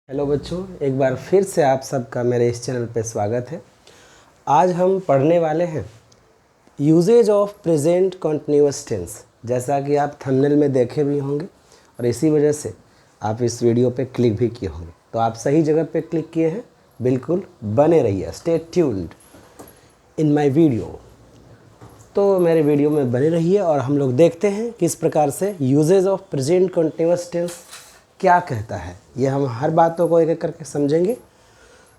Hello बच्चों, एक बार फिर से आप सबका मेरे इस चैनल पे स्वागत है। आज हम पढ़ने वाले हैं uses of present continuous tense. जैसा कि आप थंबनेल में देखे भी होंगे और इसी वजह से आप इस वीडियो पे क्लिक भी किए होंगे, तो आप सही जगह पे क्लिक किए हैं। बिल्कुल बने रहिए, stay tuned in my video. तो मेरे वीडियो में बने रहिए और हम लोग देखते हैं किस प्रकार से uses of present continuous tense क्या कहता है। ये हम हर बातों को एक एक करके समझेंगे।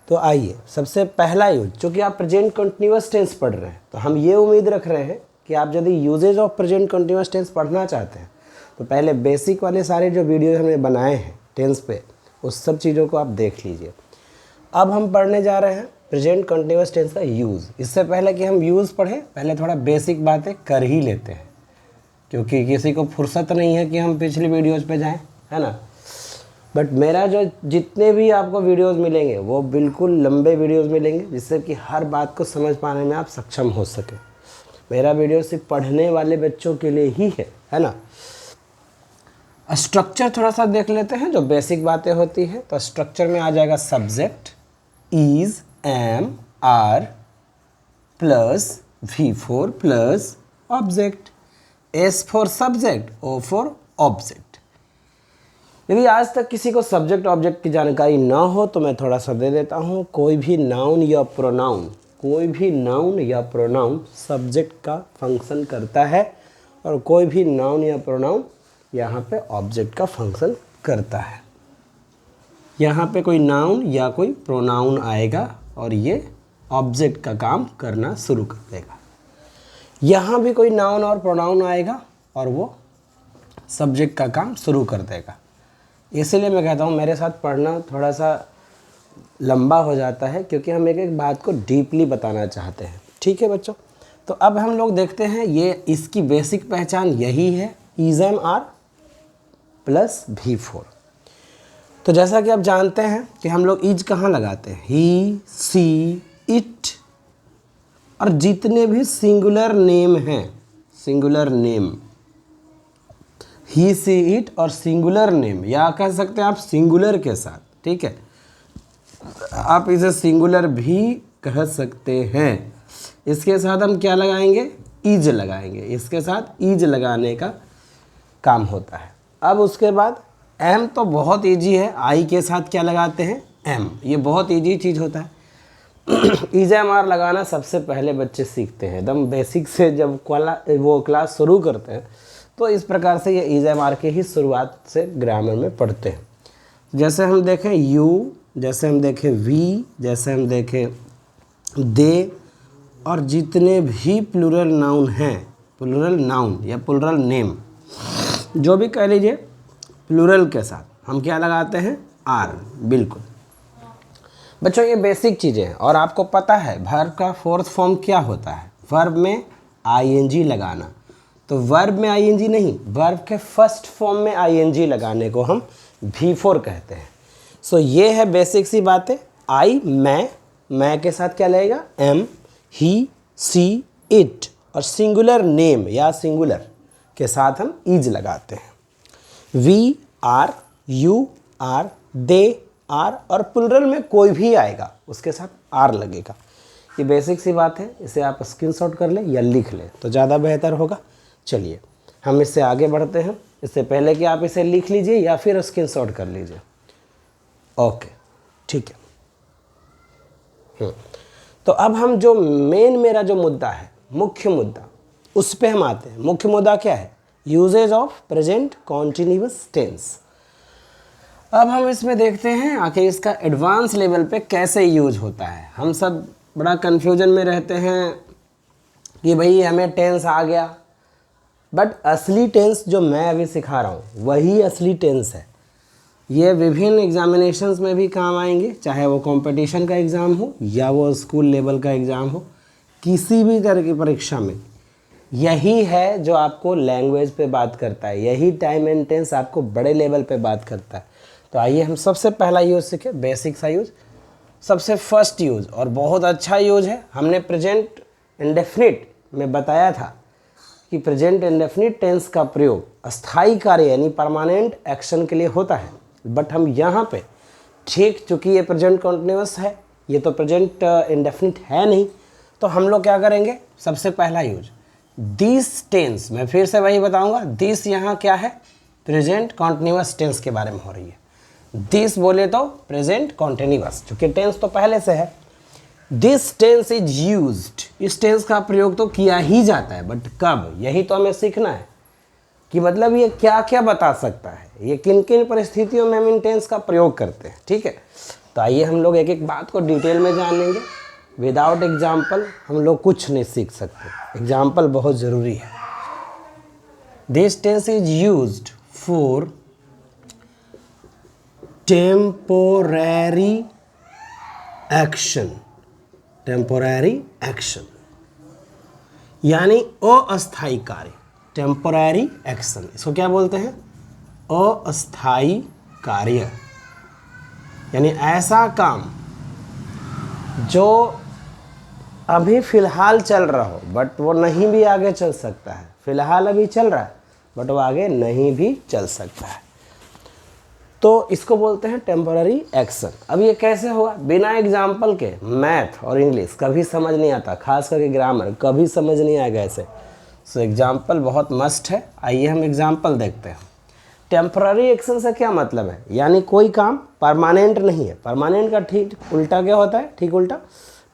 तो आइए, सबसे पहला यूज, चूँकि आप प्रेजेंट कंटिन्यूअस टेंस पढ़ रहे हैं तो हम ये उम्मीद रख रहे हैं कि आप यदि uses of present continuous tense पढ़ना चाहते हैं तो पहले बेसिक वाले सारे जो वीडियो हमने बनाए हैं टेंस पे, उस सब चीज़ों को आप देख लीजिए। अब हम पढ़ने जा रहे हैं प्रेजेंट कंटिन्यूअस टेंस का यूज़। इससे पहले कि हम यूज़ पढ़ें, पहले थोड़ा बेसिक बातें कर ही लेते हैं, क्योंकि किसी को फुर्सत नहीं है कि हम पिछली वीडियोज़ पे जाएं, है ना। बट मेरा जो जितने भी आपको वीडियोस मिलेंगे वो बिल्कुल लंबे वीडियोस मिलेंगे, जिससे कि हर बात को समझ पाने में आप सक्षम हो सके। मेरा वीडियो सिर्फ पढ़ने वाले बच्चों के लिए ही है ना। स्ट्रक्चर थोड़ा सा देख लेते हैं, जो बेसिक बातें होती हैं। तो स्ट्रक्चर में आ जाएगा subject is, am, are plus V4 plus object, S for subject, O for object. यदि आज तक किसी को सब्जेक्ट ऑब्जेक्ट की जानकारी ना हो तो मैं थोड़ा सा दे देता हूँ। कोई भी नाउन या प्रोनाउन सब्जेक्ट का फंक्शन करता है और कोई भी नाउन या प्रोनाउन यहाँ पे ऑब्जेक्ट का फंक्शन करता है। यहाँ पे कोई नाउन या कोई प्रोनाउन आएगा और ये ऑब्जेक्ट का काम करना शुरू कर देगा। यहाँ भी कोई नाउन और प्रोनाउन आएगा और वो सब्जेक्ट का काम शुरू कर देगा। इसीलिए मैं कहता हूँ मेरे साथ पढ़ना थोड़ा सा लंबा हो जाता है, क्योंकि हम एक एक बात को डीपली बताना चाहते हैं। ठीक है बच्चों, तो अब हम लोग देखते हैं, ये इसकी बेसिक पहचान यही है, is, am, are plus V4। तो जैसा कि आप जानते हैं कि हम लोग इज कहाँ लगाते हैं, ही, सी, इट और जितने भी सिंगुलर नेम हैं, singular name, he, she, it और सिंगुलर नेम, या कह सकते हैं आप सिंगुलर के साथ। ठीक है, आप इसे सिंगुलर भी कह सकते हैं। इसके साथ हम क्या लगाएंगे, इज लगाएंगे। इसके साथ इज लगाने का काम होता है। अब उसके बाद एम तो बहुत इजी है, आई के साथ क्या लगाते हैं, एम। ये बहुत इजी चीज़ होता है। इज, एम, आर लगाना सबसे पहले बच्चे सीखते हैं एकदम बेसिक से। जब वो क्लास शुरू करते हैं तो इस प्रकार से ये इज, एम, आर के ही शुरुआत से ग्रामर में पढ़ते हैं। जैसे हम देखें यू, जैसे हम देखें वी, जैसे हम देखें दे, और जितने भी प्लूरल नाउन हैं, प्लूरल नाउन या प्लूरल नेम जो भी कह लीजिए, प्लूरल के साथ हम क्या लगाते हैं, आर। बिल्कुल बच्चों, ये बेसिक चीज़ें हैं। और आपको पता है वर्ब का फोर्थ फॉर्म क्या होता है, वर्ब में आईएनजी लगाना। तो वर्ब में आईएनजी नहीं, वर्ब के फर्स्ट फॉर्म में आईएनजी लगाने को हम V4 कहते हैं। सो ये है बेसिक सी बातें। आई, मैं के साथ क्या लगेगा, एम, ही, सी, इट और सिंगुलर नेम या सिंगुलर के साथ हम इज लगाते हैं। We, are, you, are, they, are और प्लुरल में कोई भी आएगा उसके साथ आर लगेगा। ये बेसिक सी बात है, इसे आप स्क्रीनशॉट कर लें या लिख लें तो ज़्यादा बेहतर होगा। चलिए हम इससे आगे बढ़ते हैं। इससे पहले कि आप इसे लिख लीजिए या फिर स्क्रीनशॉट कर लीजिए। ओके, ठीक है। तो अब हम जो मेरा जो मुद्दा है, मुख्य मुद्दा, उस पे हम आते हैं। मुख्य मुद्दा क्या है, uses of present continuous tense. अब हम इसमें देखते हैं आखिर इसका एडवांस लेवल पे कैसे यूज होता है। हम सब बड़ा कन्फ्यूजन में रहते हैं कि भाई हमें टेंस आ गया, बट असली टेंस जो मैं अभी सिखा रहा हूँ वही असली टेंस है। ये विभिन्न एग्जामिनेशंस में भी काम आएंगे, चाहे वो कंपटीशन का एग्ज़ाम हो या वो स्कूल लेवल का एग्ज़ाम हो। किसी भी तरह की परीक्षा में यही है जो आपको लैंग्वेज पे बात करता है, यही टाइम एंड टेंस आपको बड़े लेवल पे बात करता है। तो आइए हम सबसे पहला यूज़ सीखें, बेसिक सा यूज़, सबसे फर्स्ट यूज़ और बहुत अच्छा यूज़ है। हमने प्रेजेंट इंडेफिनिट में बताया था कि प्रेजेंट इंडेफिनिट टेंस का प्रयोग अस्थाई कार्य यानी परमानेंट एक्शन के लिए होता है, बट हम यहाँ पे ठीक, चूँकि ये प्रेजेंट कॉन्टिन्यूअस है, ये तो प्रेजेंट इंडेफिनिट है नहीं, तो हम लोग क्या करेंगे, सबसे पहला यूज दिस टेंस। मैं फिर से वही बताऊंगा, दिस यहाँ क्या है, प्रेजेंट कॉन्टिन्यूअस टेंस के बारे में हो रही है। दिस बोले तो प्रेजेंट कॉन्टिन्यूअस, चूँकि टेंस तो पहले से है। दिस टेंस इज यूज्ड, इस टेंस का प्रयोग तो किया ही जाता है, बट कब, यही तो हमें सीखना है कि मतलब ये क्या क्या बता सकता है, ये किन किन परिस्थितियों में हम इन टेंस का प्रयोग करते हैं। ठीक है, तो आइए हम लोग एक एक बात को डिटेल में जान लेंगे। विदाउट एग्जाम्पल हम लोग कुछ नहीं सीख सकते, एग्जाम्पल बहुत ज़रूरी है। This tense is used for temporary action, temporary action यानी अस्थायी कार्य, टेम्पोररी एक्शन, इसको क्या बोलते हैं, अस्थायी कार्य, यानी ऐसा काम जो अभी फ़िलहाल चल रहा हो बट वो नहीं भी आगे चल सकता है, फ़िलहाल अभी चल रहा है बट वो आगे नहीं भी चल सकता है, तो इसको बोलते हैं टेम्पोररी एक्शन। अब ये कैसे होगा, बिना एग्जाम्पल के मैथ और इंग्लिश कभी समझ नहीं आता, खास करके ग्रामर कभी समझ नहीं आएगा ऐसे। सो एग्जाम्पल बहुत मस्ट है। आइए हम एग्जाम्पल देखते हैं। टेम्पररी एक्शन से क्या मतलब है, यानी कोई काम परमानेंट नहीं है। परमानेंट का ठीक उल्टा क्या होता है, ठीक उल्टा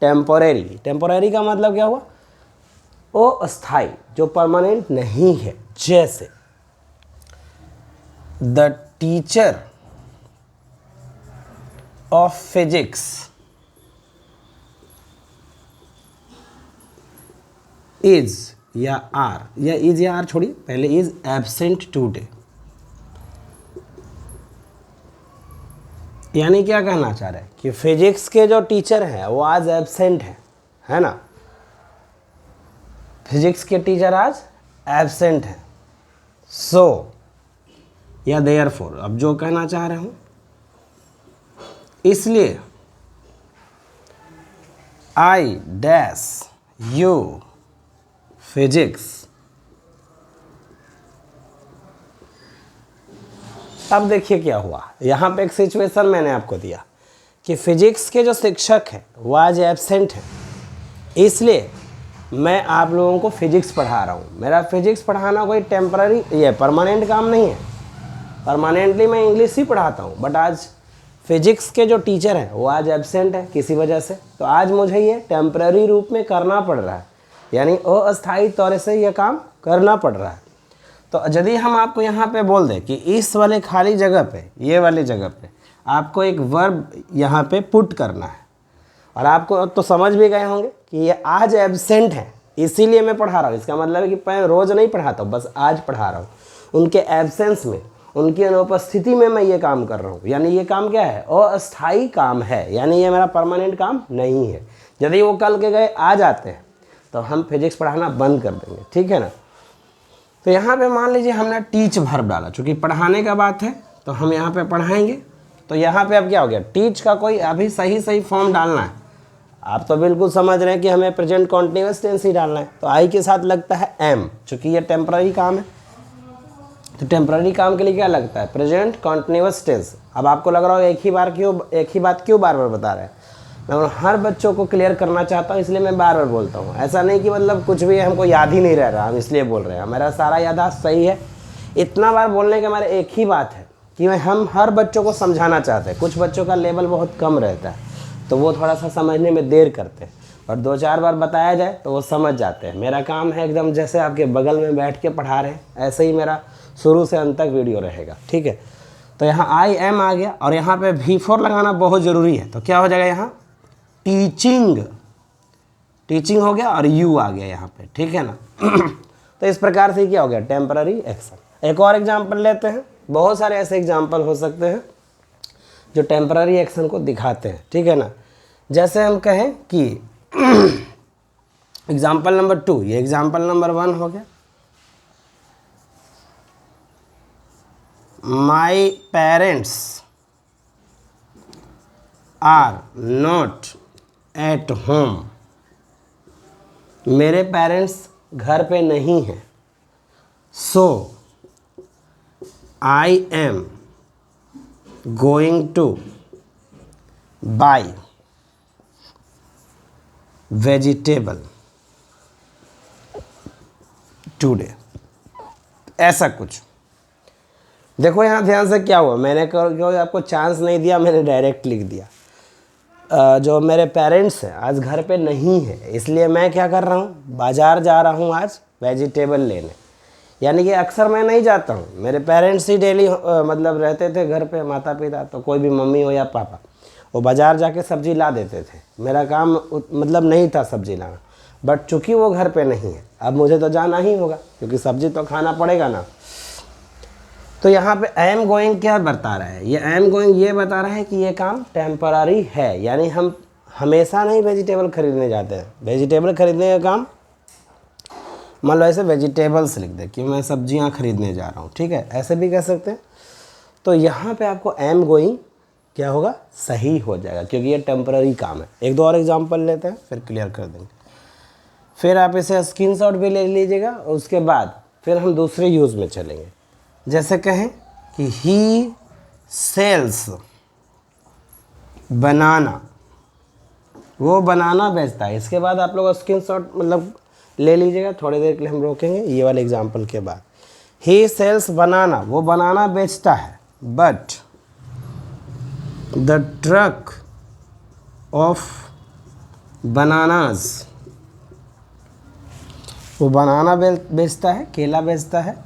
टेम्पोरेरी। टेम्पोरेरी का मतलब क्या हुआ, वो अस्थाई, जो परमानेंट नहीं है। जैसे the teacher of physics is, या आर, या इज या आर छोड़िए, पहले इज एब्सेंट टुडे, यानी क्या कहना चाह रहे हैं कि फिजिक्स के जो टीचर हैं वो आज एब्सेंट हैं, है ना, फिजिक्स के टीचर आज एब्सेंट हैं। सो या देयरफॉर, अब जो कहना चाह रहे हूं, इसलिए आई डैश यू फिजिक्स। अब देखिए क्या हुआ, यहाँ पे एक सिचुएशन मैंने आपको दिया कि फिजिक्स के जो शिक्षक हैं वो आज एब्सेंट हैं, इसलिए मैं आप लोगों को फिजिक्स पढ़ा रहा हूँ। मेरा फिजिक्स पढ़ाना कोई टेम्पररी, ये परमानेंट काम नहीं है। परमानेंटली मैं इंग्लिश ही पढ़ाता हूँ, बट आज फिजिक्स के जो टीचर हैं वो आज एब्सेंट है किसी वजह से, तो आज मुझे ये टेम्पररी रूप में करना पड़ रहा है, यानी अस्थायी तौर से ये काम करना पड़ रहा है। तो यदि हम आपको यहाँ पे बोल दें कि इस वाले खाली जगह पे, ये वाली जगह पे आपको एक वर्ब यहाँ पे पुट करना है, और आपको तो समझ भी गए होंगे कि ये आज एब्सेंट है, इसीलिए मैं पढ़ा रहा हूँ। इसका मतलब है कि मैं रोज़ नहीं पढ़ाता हूँ, बस आज पढ़ा रहा हूँ। उनके एब्सेंस में, उनकी अनुपस्थिति में मैं ये काम कर रहा हूँ, यानी ये काम क्या है, अस्थायी काम है, यानी ये मेरा परमानेंट काम नहीं है। यदि वो कल के गए आ जाते हैं तो हम फिजिक्स पढ़ाना बंद कर देंगे, ठीक है ना। तो यहाँ पे मान लीजिए हमने टीच वर्ब डाला, चूँकि पढ़ाने का बात है तो हम यहाँ पे पढ़ाएंगे। तो यहाँ पे अब क्या हो गया, टीच का कोई अभी सही फॉर्म डालना है। आप तो बिल्कुल समझ रहे हैं कि हमें प्रेजेंट कॉन्टिन्यूअस टेंस ही डालना है, तो आई के साथ लगता है एम, चूँकि ये टेम्पररी काम है। तो टेम्पररी काम के लिए क्या लगता है, प्रेजेंट कॉन्टिन्यूअस टेंस। अब आपको लग रहा हो एक ही बात क्यों बार बार बता रहे हैं। मैं हर बच्चों को क्लियर करना चाहता हूँ, इसलिए मैं बार बार बोलता हूँ। ऐसा नहीं कि मतलब कुछ भी हमको याद ही नहीं रह रहा, हम इसलिए बोल रहे हैं। मेरा सारा याददाश्त सही है। इतना बार बोलने का मेरा एक ही बात है कि हम हर बच्चों को समझाना चाहते हैं। कुछ बच्चों का लेवल बहुत कम रहता है, तो वो थोड़ा सा समझने में देर करते हैं, और 2-4 बार बताया जाए तो वो समझ जाते हैं। मेरा काम है एकदम जैसे आपके बगल में बैठ के पढ़ा रहे हैं, ऐसे ही मेरा शुरू से अंत तक वीडियो रहेगा, ठीक है। तो यहाँ आई एम आ गया, और यहाँ पे V4 लगाना बहुत ज़रूरी है। तो क्या हो जाएगा, यहाँ टीचिंग हो गया और यू आ गया यहाँ पे, ठीक है ना। तो इस प्रकार से क्या हो गया, टेम्पररी एक्शन। एक और एग्जाम्पल लेते हैं, बहुत सारे ऐसे एग्जाम्पल हो सकते हैं जो टेम्पररी एक्शन को दिखाते हैं, ठीक है ना। जैसे हम कहें कि एग्जाम्पल नंबर 2, ये एग्जाम्पल नंबर 1 हो गया। My parents are not at home, मेरे पेरेंट्स घर पे नहीं हैं। So I am going to buy vegetable today, ऐसा कुछ। देखो यहाँ ध्यान से क्या हुआ, मैंने क्यों आपको चांस नहीं दिया, मैंने डायरेक्ट लिख दिया। जो मेरे पेरेंट्स हैं आज घर पे नहीं है, इसलिए मैं क्या कर रहा हूँ, बाज़ार जा रहा हूँ आज वेजिटेबल लेने। यानी कि अक्सर मैं नहीं जाता हूँ, मेरे पेरेंट्स ही डेली मतलब रहते थे घर पे, माता पिता, तो कोई भी मम्मी हो या पापा, वो बाज़ार जाके सब्ज़ी ला देते थे। मेरा काम मतलब नहीं था सब्ज़ी लाना, बट चूँकि वो घर पे नहीं है, अब मुझे तो जाना ही होगा क्योंकि सब्ज़ी तो खाना पड़ेगा ना। तो यहाँ पे आई एम गोइंग क्या बता रहा है, ये आई एम गोइंग ये बता रहा है कि ये काम टेम्पररी है, यानी हम हमेशा नहीं वेजिटेबल खरीदने जाते हैं। वेजिटेबल खरीदने का काम, मान लो ऐसे वेजिटेबल्स लिख दे कि मैं सब्जियाँ खरीदने जा रहा हूँ, ठीक है, ऐसे भी कह सकते हैं। तो यहाँ पे आपको आई एम गोइंग क्या होगा, सही हो जाएगा, क्योंकि ये टेम्पररी काम है। एक दो और एग्जाम्पल लेते हैं फिर क्लियर कर देंगे। फिर आप इसे स्क्रीनशॉट भी ले लीजिएगा, और उसके बाद फिर हम दूसरे यूज़ में चलेंगे। जैसे कहें कि ही सेल्स बनाना, वो बनाना बेचता है। इसके बाद आप लोग स्क्रीनशॉट मतलब ले लीजिएगा, थोड़ी देर के लिए हम रोकेंगे ये वाले एग्जाम्पल के बाद। ही सेल्स बनाना, वो बनाना बेचता है, but the truck of bananas, वो बनाना बेचता है, केला बेचता है,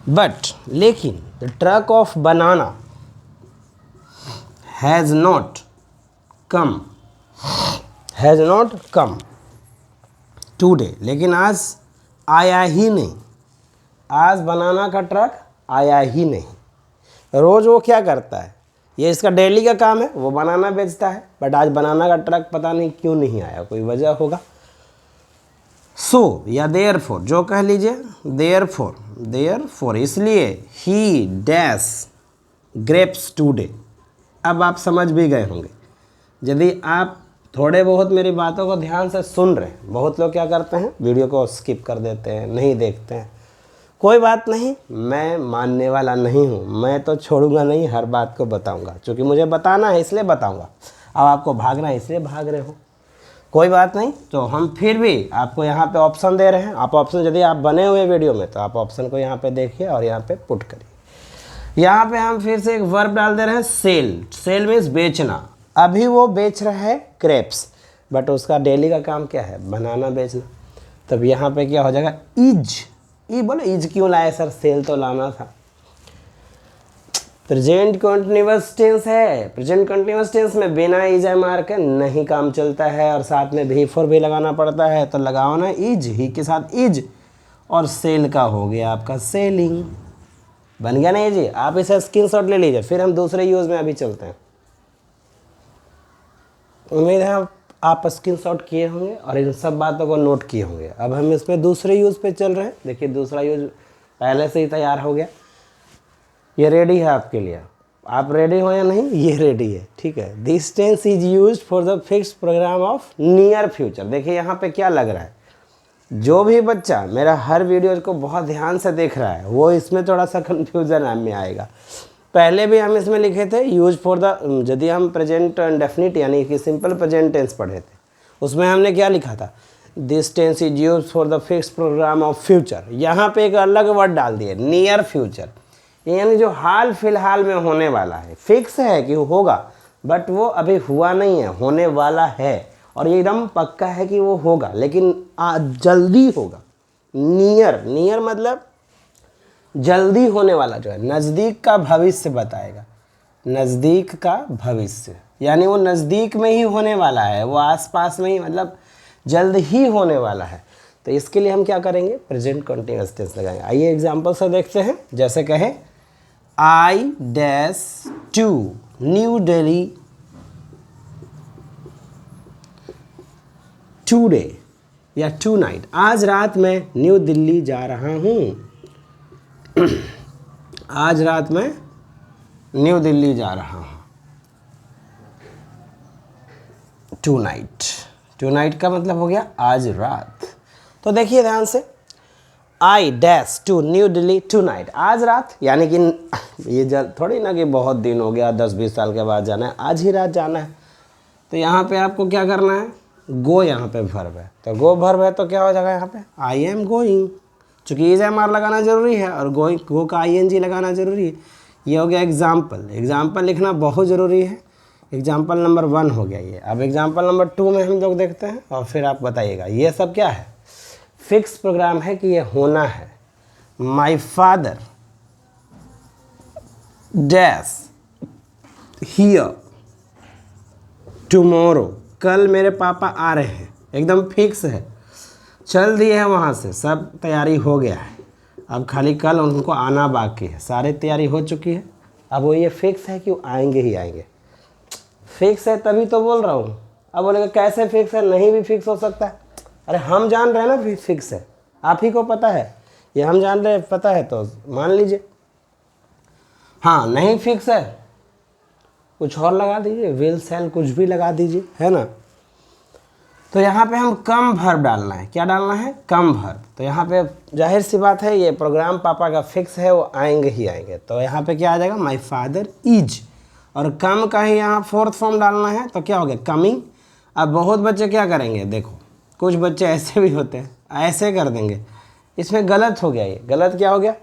बट लेकिन the truck of banana has not come today, लेकिन आज आया ही नहीं। आज बनाना का ट्रक आया ही नहीं। रोज़ वो क्या करता है, ये इसका डेली का काम है, वो बनाना बेचता है, बट आज बनाना का ट्रक पता नहीं क्यों नहीं आया, कोई वजह होगा। सो या देयरफॉर, जो कह लीजिए, देयरफॉर इसलिए ही डैश ग्रेप्स टुडे। अब आप समझ भी गए होंगे, यदि आप थोड़े बहुत मेरी बातों को ध्यान से सुन रहे हैं। बहुत लोग क्या करते हैं, वीडियो को स्किप कर देते हैं, नहीं देखते हैं। कोई बात नहीं, मैं मानने वाला नहीं हूँ, मैं तो छोड़ूंगा नहीं, हर बात को बताऊंगा, क्योंकि मुझे बताना है इसलिए बताऊंगा। अब आपको भागना है इसलिए भाग रहे हो, कोई बात नहीं। तो हम फिर भी आपको यहाँ पे ऑप्शन दे रहे हैं, आप ऑप्शन, यदि आप बने हुए वीडियो में तो आप ऑप्शन को यहाँ पे देखिए और यहाँ पे पुट करिए। यहाँ पे हम फिर से एक वर्ब डाल दे रहे हैं, सेल मीन्स बेचना। अभी वो बेच रहा है क्रेप्स, बट उसका डेली का काम क्या है, बनाना बेचना। तब यहाँ पे क्या हो जाएगा, ई बोले इज क्यों लाए सर, सेल तो लाना था। प्रेजेंट कंटिन्यूअस टेंस है, प्रेजेंट कंटिन्यूअस टेंस में बिना इज मार के नहीं काम चलता है, और साथ में भी फॉर भी लगाना पड़ता है। तो लगाओ ना इज, ही के साथ इज, और सेल का हो गया आपका सेलिंग। बन गया नहीं जी। आप इसे स्क्रीनशॉट ले लीजिए, फिर हम दूसरे यूज़ में अभी चलते हैं। उम्मीद है आप स्क्रीनशॉट किए होंगे और इन सब बातों को नोट किए होंगे। अब हम इसमें दूसरे यूज़ पे चल रहे हैं। देखिए दूसरा यूज़ पहले से ही तैयार हो गया, ये रेडी है आपके लिए। आप रेडी हो या नहीं, ये रेडी है, ठीक है। This tense is used for the fixed programme of near future. देखिए यहाँ पे क्या लग रहा है, जो भी बच्चा मेरा हर वीडियो को बहुत ध्यान से देख रहा है वो इसमें थोड़ा सा कन्फ्यूजन में आएगा। पहले भी हम इसमें लिखे थे यूज फॉर द, यदि हम प्रेजेंट इंडेफिनिट यानी कि सिंपल प्रेजेंट टेंस पढ़े थे, उसमें हमने क्या लिखा था, this tense is use for the fixed programme of future. यहाँ पे एक अलग वर्ड डाल दिए, नियर फ्यूचर, यानी जो हाल फिलहाल में होने वाला है। फिक्स है कि होगा, बट वो अभी हुआ नहीं है, होने वाला है, और ये एकदम पक्का है कि वो होगा, लेकिन जल्दी होगा। नियर मतलब जल्दी होने वाला, जो है नज़दीक का भविष्य बताएगा, नज़दीक का भविष्य, यानी वो नज़दीक में ही होने वाला है, वो आसपास में ही, मतलब जल्द ही होने वाला है। तो इसके लिए हम क्या करेंगे, प्रेजेंट कंटिन्यूअस टेंस लगाएंगे। आइए एग्जांपल से देखते हैं। जैसे कहें I dash to New Delhi today या टू नाइट, आज रात में न्यू दिल्ली जा रहा हूँ। आज रात में न्यू दिल्ली जा रहा हूँ। टू नाइट का मतलब हो गया आज रात। तो देखिए ध्यान से, I dash to New Delhi tonight, आज रात, यानी कि ये थोड़ी ना कि बहुत दिन हो गया 10-20 साल के बाद जाना है, आज ही रात जाना है। तो यहाँ पे आपको क्या करना है, गो यहाँ पे वर्ब है, तो गो वर्ब है तो क्या हो जाएगा यहाँ पे आई एम गोइंग, चूँकि इज एम आर लगाना ज़रूरी है और गोइंग गो का आई एन जी लगाना ज़रूरी है। ये हो गया एग्जाम्पल, एग्जाम्पल लिखना बहुत ज़रूरी है। एग्जाम्पल नंबर 1 हो गया ये। अब एग्जाम्पल नंबर 2 में हम लोग देखते हैं और फिर आप बताइएगा। ये सब क्या है, फिक्स प्रोग्राम है कि ये होना है। My father dash here tomorrow, कल मेरे पापा आ रहे हैं, एकदम फिक्स है, चल दिए हैं वहाँ से, सब तैयारी हो गया है, अब खाली कल उनको आना बाकी है, सारी तैयारी हो चुकी है। अब वो ये फिक्स है कि वो आएंगे ही आएंगे, फिक्स है तभी तो बोल रहा हूँ। अब बोलेगा कैसे फिक्स है, नहीं भी फिक्स हो सकता है। अरे हम जान रहे हैं ना फिक्स है, आप ही को पता है, ये हम जान रहे हैं, पता है तो मान लीजिए। हाँ नहीं फिक्स है, कुछ और लगा दीजिए, विल सेल कुछ भी लगा दीजिए, है ना। तो यहाँ पे हम कम वर्ब डालना है, क्या डालना है, कम वर्ब। तो यहाँ पे जाहिर सी बात है ये प्रोग्राम पापा का फिक्स है, वो आएंगे ही आएंगे। तो यहाँ पे क्या आ जाएगा, माई फादर इज, और कम का ही यहाँ फोर्थ फॉर्म डालना है, तो क्या हो गया, कमिंग। अब बहुत बच्चे क्या करेंगे, देखो कुछ बच्चे ऐसे भी होते हैं, ऐसे कर देंगे, इसमें गलत हो गया। ये गलत क्या हो गया,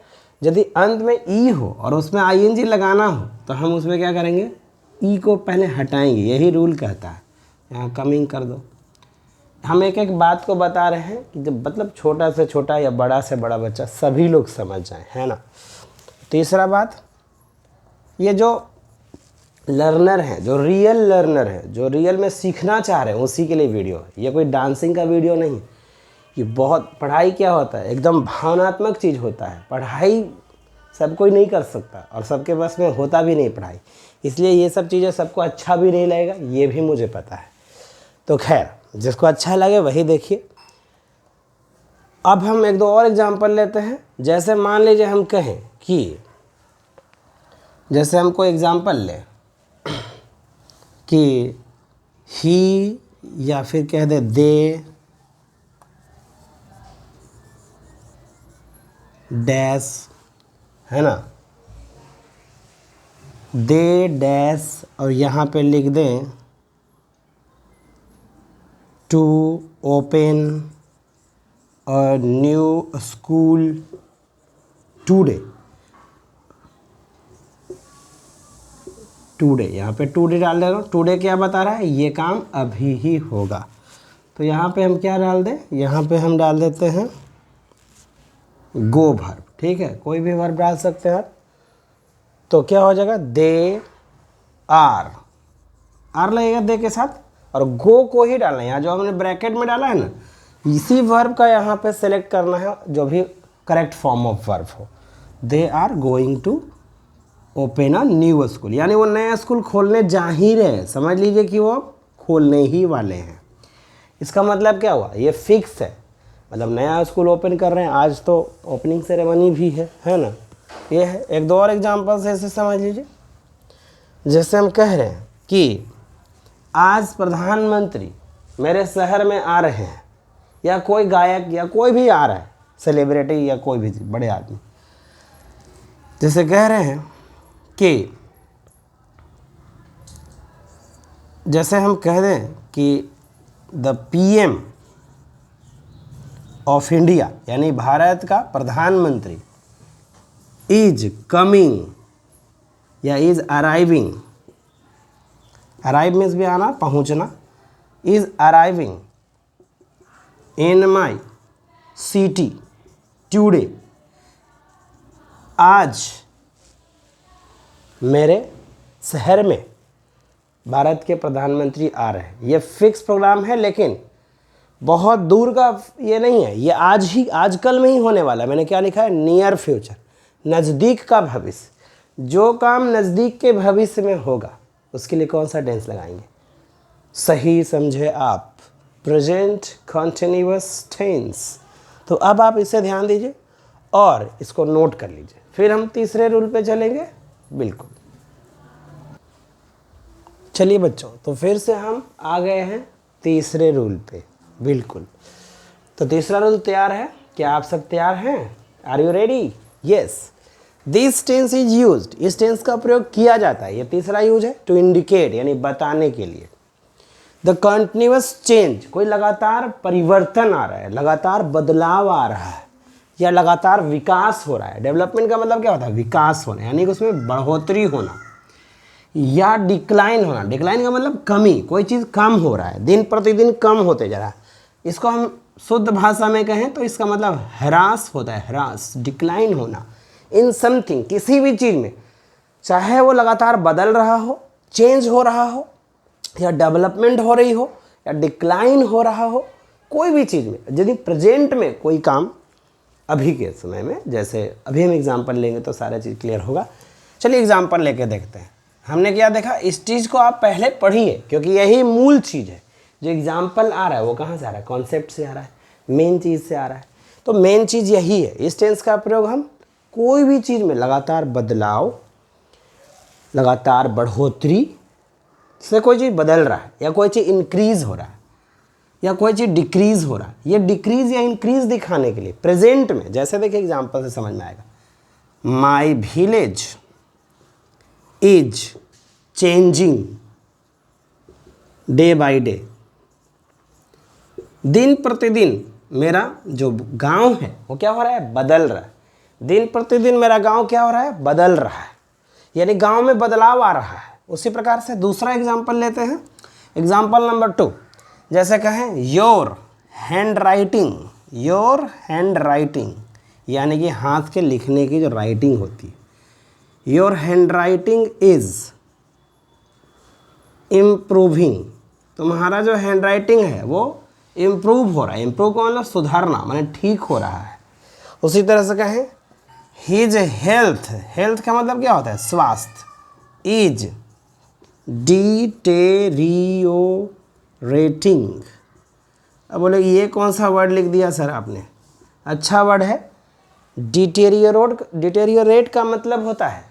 यदि अंत में ई हो और उसमें आई एन जी लगाना हो तो हम उसमें क्या करेंगे, ई को पहले हटाएंगे, यही रूल कहता है। यहाँ कमिंग कर दो। हम एक एक बात को बता रहे हैं कि जब मतलब छोटा से छोटा या बड़ा से बड़ा बच्चा सभी लोग समझ जाएं, है ना। तीसरा बात, ये जो लर्नर हैं, जो रियल लर्नर हैं, जो रियल में सीखना चाह रहे हैं, उसी के लिए वीडियो है। ये कोई डांसिंग का वीडियो नहीं। ये बहुत, पढ़ाई क्या होता है, एकदम भावनात्मक चीज़ होता है। पढ़ाई सब कोई नहीं कर सकता और सबके बस में होता भी नहीं पढ़ाई, इसलिए ये सब चीज़ें सबको अच्छा भी नहीं लगेगा, ये भी मुझे पता है। तो खैर जिसको अच्छा लगे वही देखिए। अब हम एक दो और एग्जांपल लेते हैं। जैसे मान लीजिए हम कहें कि, जैसे हमको एग्जांपल लें कि ही, या फिर कह दे दे डैश, है ना, दे डैश, और यहाँ पे लिख दें to open a new school today. Today, यहाँ पे टुडे डाल दे रहा हूँ। टुडे क्या बता रहा है, ये काम अभी ही होगा। तो यहाँ पे हम क्या डाल दें, यहाँ पे हम डाल देते हैं गो वर्ब, ठीक है, कोई भी वर्ब डाल सकते हैं। तो क्या हो जाएगा, दे आर, आर लगेगा दे के साथ, और गो को ही डालना है। यहाँ जो हमने ब्रैकेट में डाला है ना, इसी वर्ब का यहाँ पे सेलेक्ट करना है जो भी करेक्ट फॉर्म ऑफ वर्ब हो। They are going to open a new school, यानी वो नया स्कूल खोलने जा ही रहे हैं, समझ लीजिए कि वो खोलने ही वाले हैं। इसका मतलब क्या हुआ, ये फिक्स है, मतलब नया स्कूल ओपन कर रहे हैं। आज तो ओपनिंग सेरेमनी भी है ना। ये है, एक दो और एग्जांपल से ऐसे समझ लीजिए। जैसे हम कह रहे हैं कि आज प्रधानमंत्री मेरे शहर में आ रहे हैं, या कोई गायक या कोई भी आ रहा है, सेलिब्रिटी या कोई भी बड़े आदमी। जैसे कह रहे हैं कि, जैसे हम कह दें कि द पीएम ऑफ इंडिया, यानी भारत का प्रधानमंत्री, इज कमिंग या इज अराइविंग, अराइव मीन्स भी आना, पहुंचना, is arriving in my city today, आज मेरे शहर में भारत के प्रधानमंत्री आ रहे हैं। ये फिक्स प्रोग्राम है, लेकिन बहुत दूर का ये नहीं है, ये आज ही, आजकल में ही होने वाला है। मैंने क्या लिखा है, नियर फ्यूचर, नज़दीक का भविष्य। जो काम नज़दीक के भविष्य में होगा उसके लिए कौन सा टेंस लगाएंगे, सही समझे आप, प्रेजेंट कॉन्टिन्यूअस टेंस। तो अब आप इसे ध्यान दीजिए और इसको नोट कर लीजिए, फिर हम तीसरे रूल पे चलेंगे। बिल्कुल, चलिए बच्चों, तो फिर से हम आ गए हैं तीसरे रूल पे। बिल्कुल, तो तीसरा रूल तैयार है, क्या आप सब तैयार हैं, are you ready? Yes, this tense is used, इस टेंस का प्रयोग किया जाता है। ये तीसरा यूज है, टू इंडिकेट, यानी बताने के लिए। द कंटिन्यूअस चेंज, कोई लगातार परिवर्तन आ रहा है, लगातार बदलाव आ रहा है, या लगातार विकास हो रहा है। डेवलपमेंट का मतलब क्या होता है? विकास होना, यानी कि उसमें बढ़ोतरी होना, या डिक्लाइन होना। डिक्लाइन का मतलब कमी, कोई चीज़ कम हो रहा है, दिन प्रतिदिन कम होते जा रहा है। इसको हम शुद्ध भाषा में कहें तो इसका मतलब ह्रास होता है, ह्रास, डिक्लाइन होना इन समथिंग, किसी भी चीज़ में, चाहे वो लगातार बदल रहा हो, चेंज हो रहा हो, या डेवलपमेंट हो रही हो, या डिक्लाइन हो रहा हो, कोई भी चीज़ में। यदि प्रेजेंट में कोई काम अभी के समय में, जैसे अभी हम एग्जाम्पल लेंगे तो सारा चीज़ क्लियर होगा। चलिए एग्जाम्पल लेके देखते हैं। हमने क्या देखा, इस चीज़ को आप पहले पढ़िए, क्योंकि यही मूल चीज़ है। जो एग्जाम्पल आ रहा है वो कहाँ से आ रहा है? कॉन्सेप्ट से आ रहा है, मेन चीज़ से आ रहा है। तो मेन चीज़ यही है। इस टेंस का प्रयोग हम कोई भी चीज़ में लगातार बदलाव, लगातार बढ़ोतरी से कोई चीज़ बदल रहा है, या कोई चीज़ इंक्रीज हो रहा है, या कोई चीज़ डिक्रीज हो रहा है, ये डिक्रीज या इंक्रीज दिखाने के लिए प्रेजेंट में, जैसे देखिए एग्जाम्पल से समझ में आएगा। My village is changing day by day. दिन प्रतिदिन मेरा जो गांव है वो क्या हो रहा है? बदल रहा है। दिन प्रतिदिन मेरा गांव क्या हो रहा है? बदल रहा है, यानी गांव में बदलाव आ रहा है। उसी प्रकार से दूसरा एग्जाम्पल लेते हैं, एग्जाम्पल नंबर 2। जैसे कहें your hand writing, your hand writing यानी कि हाथ के लिखने की जो राइटिंग होती है, your hand writing is improving, तुम्हारा जो हैंड राइटिंग है वो इम्प्रूव हो रहा है। इम्प्रूव का मतलब सुधारना, माने ठीक हो रहा है। उसी तरह से कहें हिज हेल्थ, हेल्थ का मतलब क्या होता है? स्वास्थ्य, इज डिटेरियोरेटिंग। अब बोले ये कौन सा वर्ड लिख दिया सर आपने? अच्छा वर्ड है। डिटेरियोरेट का मतलब होता है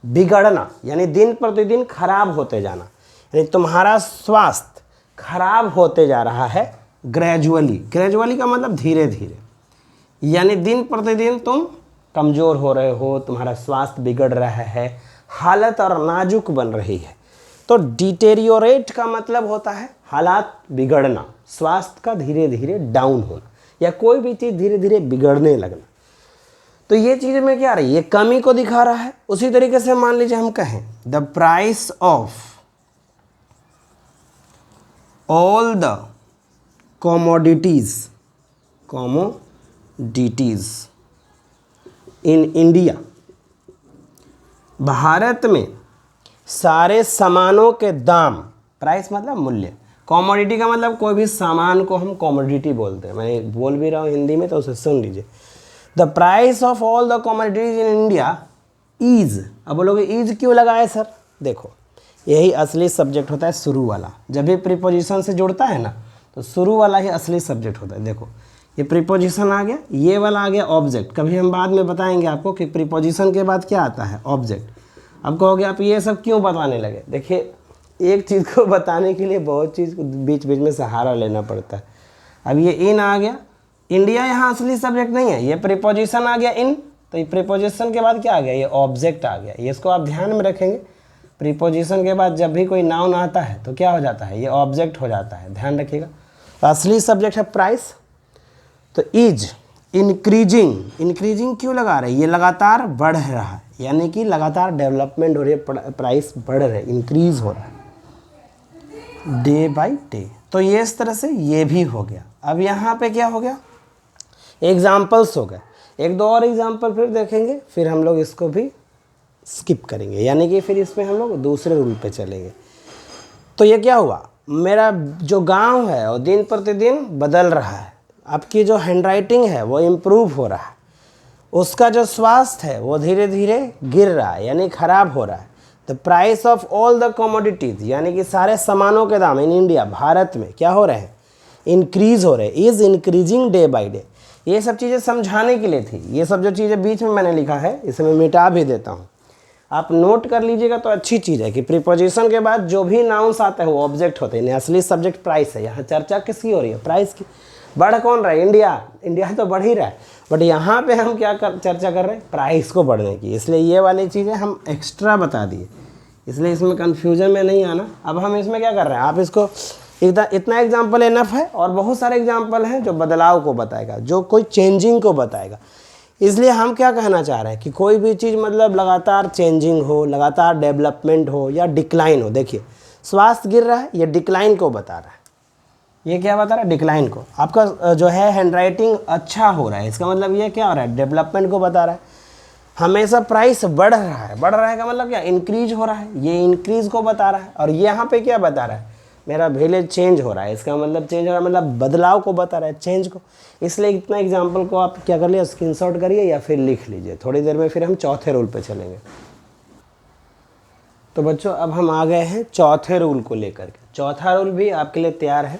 बिगड़ना, यानी दिन प्रतिदिन खराब होते जाना, यानी तुम्हारा स्वास्थ्य खराब होते जा रहा है ग्रेजुअली। ग्रेजुअली का मतलब धीरे धीरे, यानी दिन प्रतिदिन तुम कमज़ोर हो रहे हो, तुम्हारा स्वास्थ्य बिगड़ रहा है, हालत और नाजुक बन रही है। तो डिटेरियोरेट का मतलब होता है हालात बिगड़ना, स्वास्थ्य का धीरे धीरे डाउन होना, या कोई भी चीज़ धीरे धीरे बिगड़ने लगना। तो ये चीज़ में क्या आ रही है? ये कमी को दिखा रहा है। उसी तरीके से मान लीजिए हम कहें the price of all the commodities in India, Bharat में सारे सामानों के दाम, प्राइस मतलब मूल्य, कमोडिटी का मतलब कोई भी सामान को हम कमोडिटी बोलते हैं। मैं बोल भी रहा हूँ हिंदी में तो उसे सुन लीजिए। The price of all the commodities in India is. अब बोलोगे इज क्यों लगाए सर? देखो यही असली सब्जेक्ट होता है, शुरू वाला। जब भी प्रीपोजिशन से जुड़ता है ना तो शुरू वाला ही असली सब्जेक्ट होता है। देखो ये प्रीपोजिशन आ गया, ये वाला आ गया ऑब्जेक्ट। कभी हम बाद में बताएंगे आपको कि प्रीपोजिशन के बाद क्या आता है? ऑब्जेक्ट। अब कहोगे आप ये सब क्यों बताने लगे? देखिए एक चीज़ को बताने के लिए बहुत चीज़ को बीच बीच में सहारा लेना पड़ता है। अब ये इन आ गया, इंडिया यहाँ असली सब्जेक्ट नहीं है, ये प्रीपोजिशन आ गया इन, तो ये प्रीपोजिशन के बाद क्या आ गया? ये ऑब्जेक्ट आ गया। ये इसको आप ध्यान में रखेंगे। प्रीपोजिशन के बाद जब भी कोई नाउन आता है तो क्या हो जाता है? ये ऑब्जेक्ट हो जाता है, ध्यान रखिएगा। तो असली सब्जेक्ट है प्राइस। तो इज इंक्रीजिंग, इंक्रीजिंग क्यों लगा रहे हैं? ये लगातार बढ़ रहा है, यानी कि लगातार डेवलपमेंट हो रही है, प्राइस बढ़ रहा है, इंक्रीज हो रहा है डे बाय डे। तो ये इस तरह से ये भी हो गया। अब यहाँ पे क्या हो गया? एग्जाम्पल्स हो गए। एक दो और एग्जाम्पल फिर देखेंगे, फिर हम लोग इसको भी स्किप करेंगे, यानी कि फिर इसमें हम लोग दूसरे रूल पे चलेंगे। तो ये क्या हुआ? मेरा जो गांव है वो दिन प्रतिदिन बदल रहा है, आपकी जो हैंडराइटिंग है वो इम्प्रूव हो रहा है, उसका जो स्वास्थ्य है वो धीरे धीरे गिर रहा है, यानी खराब हो रहा है। The price of all the commodities, यानी कि सारे सामानों के दाम इन इंडिया, भारत में क्या हो रहे हैं? इंक्रीज़ हो रहे हैं, is increasing day by day. ये सब चीज़ें समझाने के लिए थी। ये सब जो चीज़ें बीच में मैंने लिखा है इसे मैं मिटा भी देता हूँ, आप नोट कर लीजिएगा तो अच्छी चीज़ है कि प्रीपोजिशन के बाद जो भी नाउंस आते हैं वो ऑब्जेक्ट होते हैं। असली सब्जेक्ट प्राइस है। यहाँ चर्चा किसकी हो रही है? प्राइस की। बढ़ कौन रहा है? इंडिया। इंडिया तो बढ़ ही रहा है, बट यहाँ पे हम क्या चर्चा कर रहे हैं? प्राइस को बढ़ने की। इसलिए ये वाली चीज़ें हम एक्स्ट्रा बता दिए, इसलिए इसमें कन्फ्यूजन में नहीं आना। अब हम इसमें क्या कर रहे हैं? आप इसको इतना एग्जाम्पल इनफ है, और बहुत सारे एग्जाम्पल हैं जो बदलाव को बताएगा, जो कोई चेंजिंग को बताएगा। इसलिए हम क्या कहना चाह रहे हैं कि कोई भी चीज़ मतलब लगातार चेंजिंग हो, लगातार डेवलपमेंट हो या डिक्लाइन हो। देखिए स्वास्थ्य गिर रहा है, ये डिक्लाइन को बता रहा है। ये क्या बता रहा है? डिक्लाइन को। आपका जो है हैंडराइटिंग अच्छा हो रहा है, इसका मतलब ये क्या हो रहा है? डेवलपमेंट को बता रहा है। हमेशा प्राइस बढ़ रहा है, बढ़ रहा है का मतलब क्या? इंक्रीज हो रहा है, ये इंक्रीज को बता रहा है। और ये यहाँ पे क्या बता रहा है? मेरा वैल्यू चेंज हो रहा है, इसका मतलब चेंज हो रहा है मतलब बदलाव को बता रहा है, चेंज को। इसलिए इतना एग्जाम्पल को आप क्या कर लिए, स्क्रीनशॉट करिए या फिर लिख लीजिए। थोड़ी देर में फिर हम चौथे रूल पे चलेंगे। तो बच्चों अब हम आ गए हैं चौथे रूल को लेकर के। चौथा रूल भी आपके लिए तैयार है।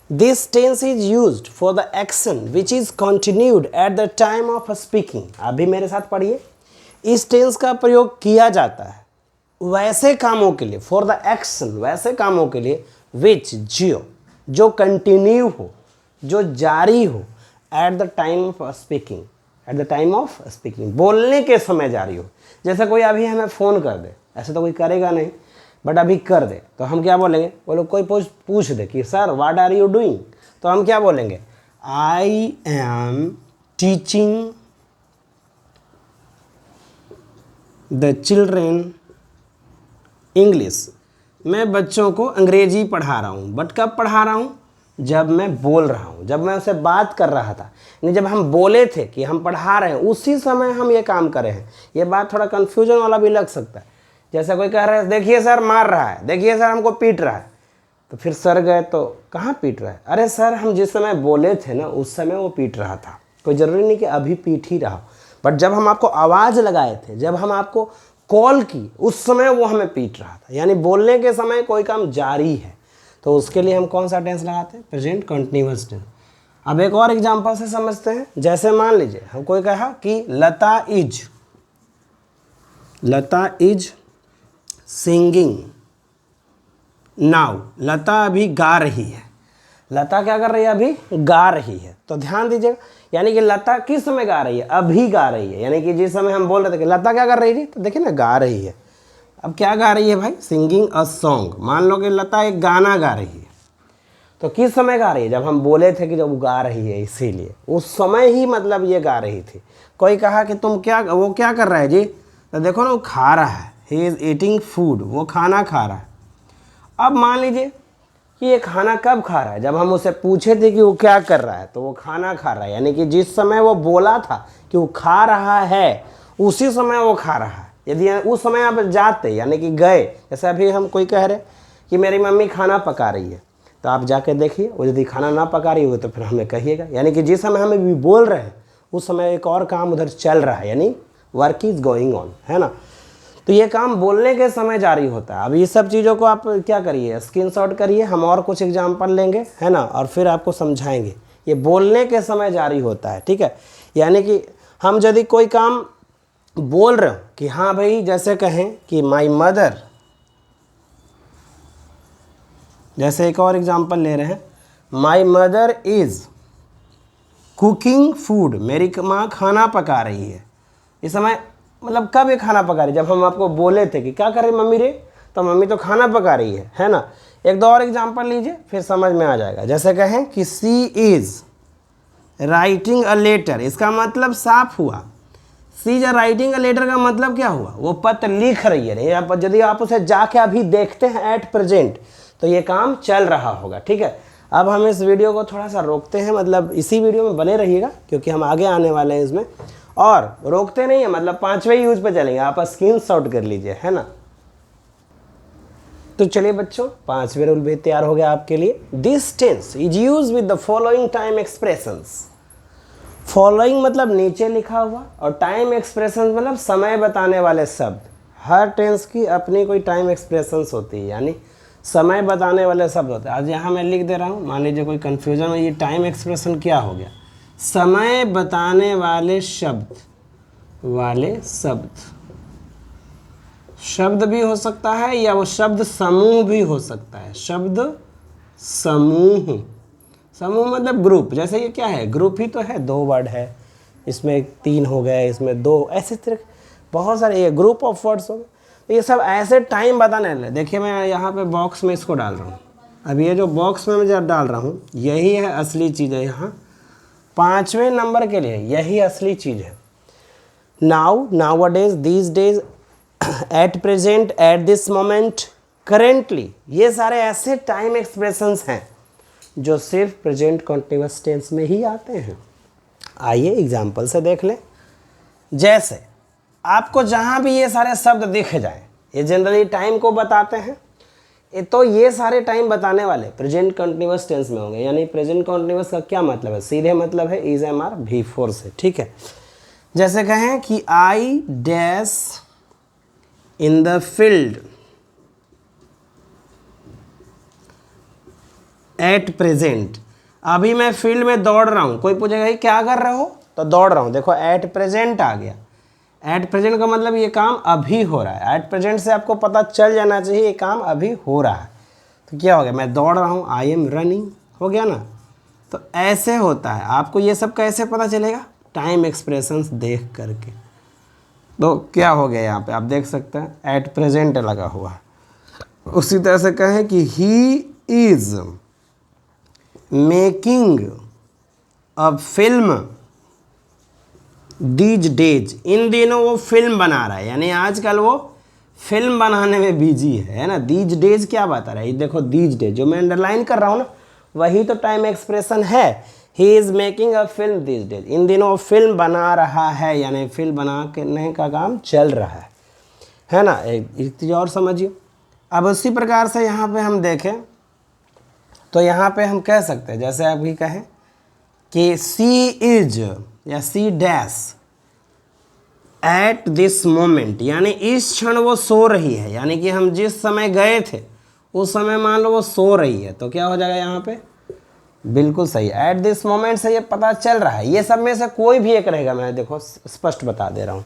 This tense is used for the action which is continued at the time of speaking। अभी मेरे साथ पढ़िए। इस टेंस का प्रयोग किया जाता है वैसे कामों के लिए, फॉर द एक्शन, वैसे कामों के लिए, विच, जो कंटिन्यू हो, जो जारी हो, at the time of speaking, at the time of speaking, बोलने के समय जारी हो। जैसे कोई अभी हमें फ़ोन कर दे, ऐसे तो कोई करेगा नहीं, बट अभी कर दे तो हम क्या बोलेंगे? वो लोग कोई पूछ दे कि sir what are you doing, तो हम क्या बोलेंगे? I am teaching the children English. मैं बच्चों को अंग्रेजी पढ़ा रहा हूँ। बट कब पढ़ा रहा हूँ? जब मैं बोल रहा हूँ, जब मैं उससे बात कर रहा था, यानी जब हम बोले थे कि हम पढ़ा रहे हैं, उसी समय हम ये काम करे हैं। ये बात थोड़ा कन्फ्यूजन वाला भी लग सकता है। जैसे कोई कह रहा है देखिए सर मार रहा है, देखिए सर हमको पीट रहा है, तो फिर सर गए तो कहाँ पीट रहा है? अरे सर हम जिस समय बोले थे ना उस समय वो पीट रहा था। कोई ज़रूरी नहीं कि अभी पीट ही रहा हो, बट जब हम आपको आवाज़ लगाए थे, जब हम आपको कॉल की, उस समय वो हमें पीट रहा था। यानी बोलने के समय कोई काम जारी है, तो उसके लिए हम कौन सा टेंस लगाते हैं? Present continuous tense. अब एक और एग्जाम्पल से समझते हैं। जैसे मान लीजिए हम कोई कहा कि लता इज सिंगिंग नाउ। लता अभी गा रही है। लता क्या कर रही है? अभी गा रही है। तो ध्यान दीजिएगा, यानी कि लता किस समय गा रही है? अभी गा रही है। यानी कि जिस समय हम बोल रहे थे कि लता क्या कर रही थी, तो देखिए ना गा रही है। अब क्या गा रही है भाई? Singing a song. मान लो कि लता एक गाना गा रही है, तो किस समय गा रही है? जब हम बोले थे कि जब वो गा रही है, इसीलिए उस समय ही मतलब ये गा रही थी। कोई कहा कि वो क्या कर रहा है जी? तो देखो ना वो खा रहा है, ही इज़ ईटिंग फूड, वो खाना खा रहा है। अब मान लीजिए कि ये खाना कब खा रहा है? जब हम उसे पूछे थे कि वो क्या कर रहा है, तो वो खाना खा रहा है। यानी कि जिस समय वो बोला था कि वो खा रहा है, उसी समय वो खा रहा है। यदि उस समय आप जाते यानी कि गए, जैसे अभी हम कोई कह रहे कि मेरी मम्मी खाना पका रही है, तो आप जाके देखिए, वो यदि खाना ना पका रही हो तो फिर हमें कहिएगा। यानी कि जिस समय हमें भी बोल रहे हैं उस समय एक और काम उधर चल रहा है, यानी वर्क इज़ गोइंग ऑन, है ना। तो ये काम बोलने के समय जारी होता है। अब ये सब चीज़ों को आप क्या करिए? स्क्रीनशॉट करिए। हम और कुछ एग्जाम्पल लेंगे, है ना, और फिर आपको समझाएंगे। ये बोलने के समय जारी होता है, ठीक है। यानी कि हम यदि कोई काम बोल रहे हो कि हाँ भाई, जैसे कहें कि माई मदर, जैसे एक और एग्जाम्पल ले रहे हैं, my mother is cooking food, मेरी माँ खाना पका रही है। इस समय मतलब कब ये खाना पका रही है? जब हम आपको बोले थे कि क्या कर रही मम्मी रे, तो मम्मी तो खाना पका रही है ना। एक दो और एग्जाम्पल लीजिए, फिर समझ में आ जाएगा। जैसे कहें कि सी इज़ राइटिंग अ लेटर, इसका मतलब साफ हुआ। सी इज राइटिंग अ लेटर का मतलब क्या हुआ? वो पत्र लिख रही है। यदि आप उसे जाके अभी देखते हैं एट प्रेजेंट, तो ये काम चल रहा होगा, ठीक है। अब हम इस वीडियो को थोड़ा सा रोकते हैं, मतलब इसी वीडियो में बने रहिएगा क्योंकि हम आगे आने वाले हैं इसमें, और रोकते नहीं है, मतलब 5वें यूज पे चलेंगे। आप स्क्रीनशॉट कर लीजिए, है ना। तो चलिए बच्चों, 5वें रूल भी तैयार हो गया आपके लिए। This tense is use with the following time expressions. Following मतलब नीचे लिखा हुआ, और टाइम एक्सप्रेशंस मतलब समय बताने वाले शब्द। हर टेंस की अपनी कोई टाइम एक्सप्रेशंस होती है, यानी समय बताने वाले शब्द होते हैं। आज यहाँ मैं लिख दे रहा हूँ, मान लीजिए कोई कन्फ्यूजन हो, ये टाइम एक्सप्रेशन क्या हो गया? समय बताने वाले शब्द, शब्द भी हो सकता है या वो शब्द समूह भी हो सकता है। शब्द समूह, समूह मतलब ग्रुप। जैसे ये क्या है? ग्रुप ही तो है, 2 वर्ड है, इसमें 3 हो गए, इसमें 2, ऐसे तरह बहुत सारे ये ग्रुप ऑफ वर्ड्स हो गए। तो ये सब ऐसे टाइम बताने वाले। देखिए मैं यहाँ पे बॉक्स में इसको डाल रहा हूँ, अब ये जो बॉक्स में मैं डाल रहा हूँ यही है असली चीज़ है, यहाँ 5वें नंबर के लिए यही असली चीज़ है। Now, nowadays, these days, at present, eight this moment, currently, ये सारे ऐसे टाइम एक्सप्रेशंस हैं जो सिर्फ प्रेजेंट कॉन्टिन्यूअस टेंस में ही आते हैं। आइए एग्जाम्पल से देख लें। जैसे आपको जहाँ भी ये सारे शब्द दिख जाएं, ये जनरली टाइम को बताते हैं, तो ये सारे टाइम बताने वाले प्रेजेंट कॉन्टिन्यूअस टेंस में होंगे। यानी प्रेजेंट कॉन्टिन्यूअस का क्या मतलब है? सीधे मतलब है इज एम आर भी फोर से, ठीक है। जैसे कहें कि I dash in the field at present, अभी मैं फील्ड में दौड़ रहा हूँ। कोई पूछेगा कि क्या कर रहे हो, तो दौड़ रहा हूँ। देखो एट प्रेजेंट आ गया। एट प्रेजेंट का मतलब ये काम अभी हो रहा है। एट प्रेजेंट से आपको पता चल जाना चाहिए ये काम अभी हो रहा है। तो क्या हो गया? मैं दौड़ रहा हूँ, आई एम रनिंग, हो गया ना। तो ऐसे होता है। आपको ये सब कैसे पता चलेगा? टाइम एक्सप्रेशंस देख करके। तो क्या हो गया यहाँ पे आप देख सकते हैं एट प्रेजेंट लगा हुआ है। उसी तरह से कहें कि he is making a film these days, इन दिनों वो फिल्म बना रहा है, यानी आजकल वो फिल्म बनाने में बिजी है ना। दीज डेज क्या बता रहा है? देखो दीज डेज जो मैं अंडरलाइन कर रहा हूँ ना, वही तो टाइम एक्सप्रेशन है। He is making a film these days, इन दिनों वो फिल्म बना रहा है, यानी फिल्म बनाने का काम चल रहा है ना। एक चीज़ और समझिए। अब उसी प्रकार से यहाँ पे हम देखें तो यहाँ पे हम कह सकते हैं, जैसे अभी कहें कि सी इज या she dash at this moment, यानी इस क्षण वो सो रही है। यानी कि हम जिस समय गए थे उस समय मान लो वो सो रही है, तो क्या हो जाएगा यहाँ पे? बिल्कुल सही, एट दिस मोमेंट से ये पता चल रहा है। ये सब में से कोई भी एक रहेगा, मैं देखो स्पष्ट बता दे रहा हूँ।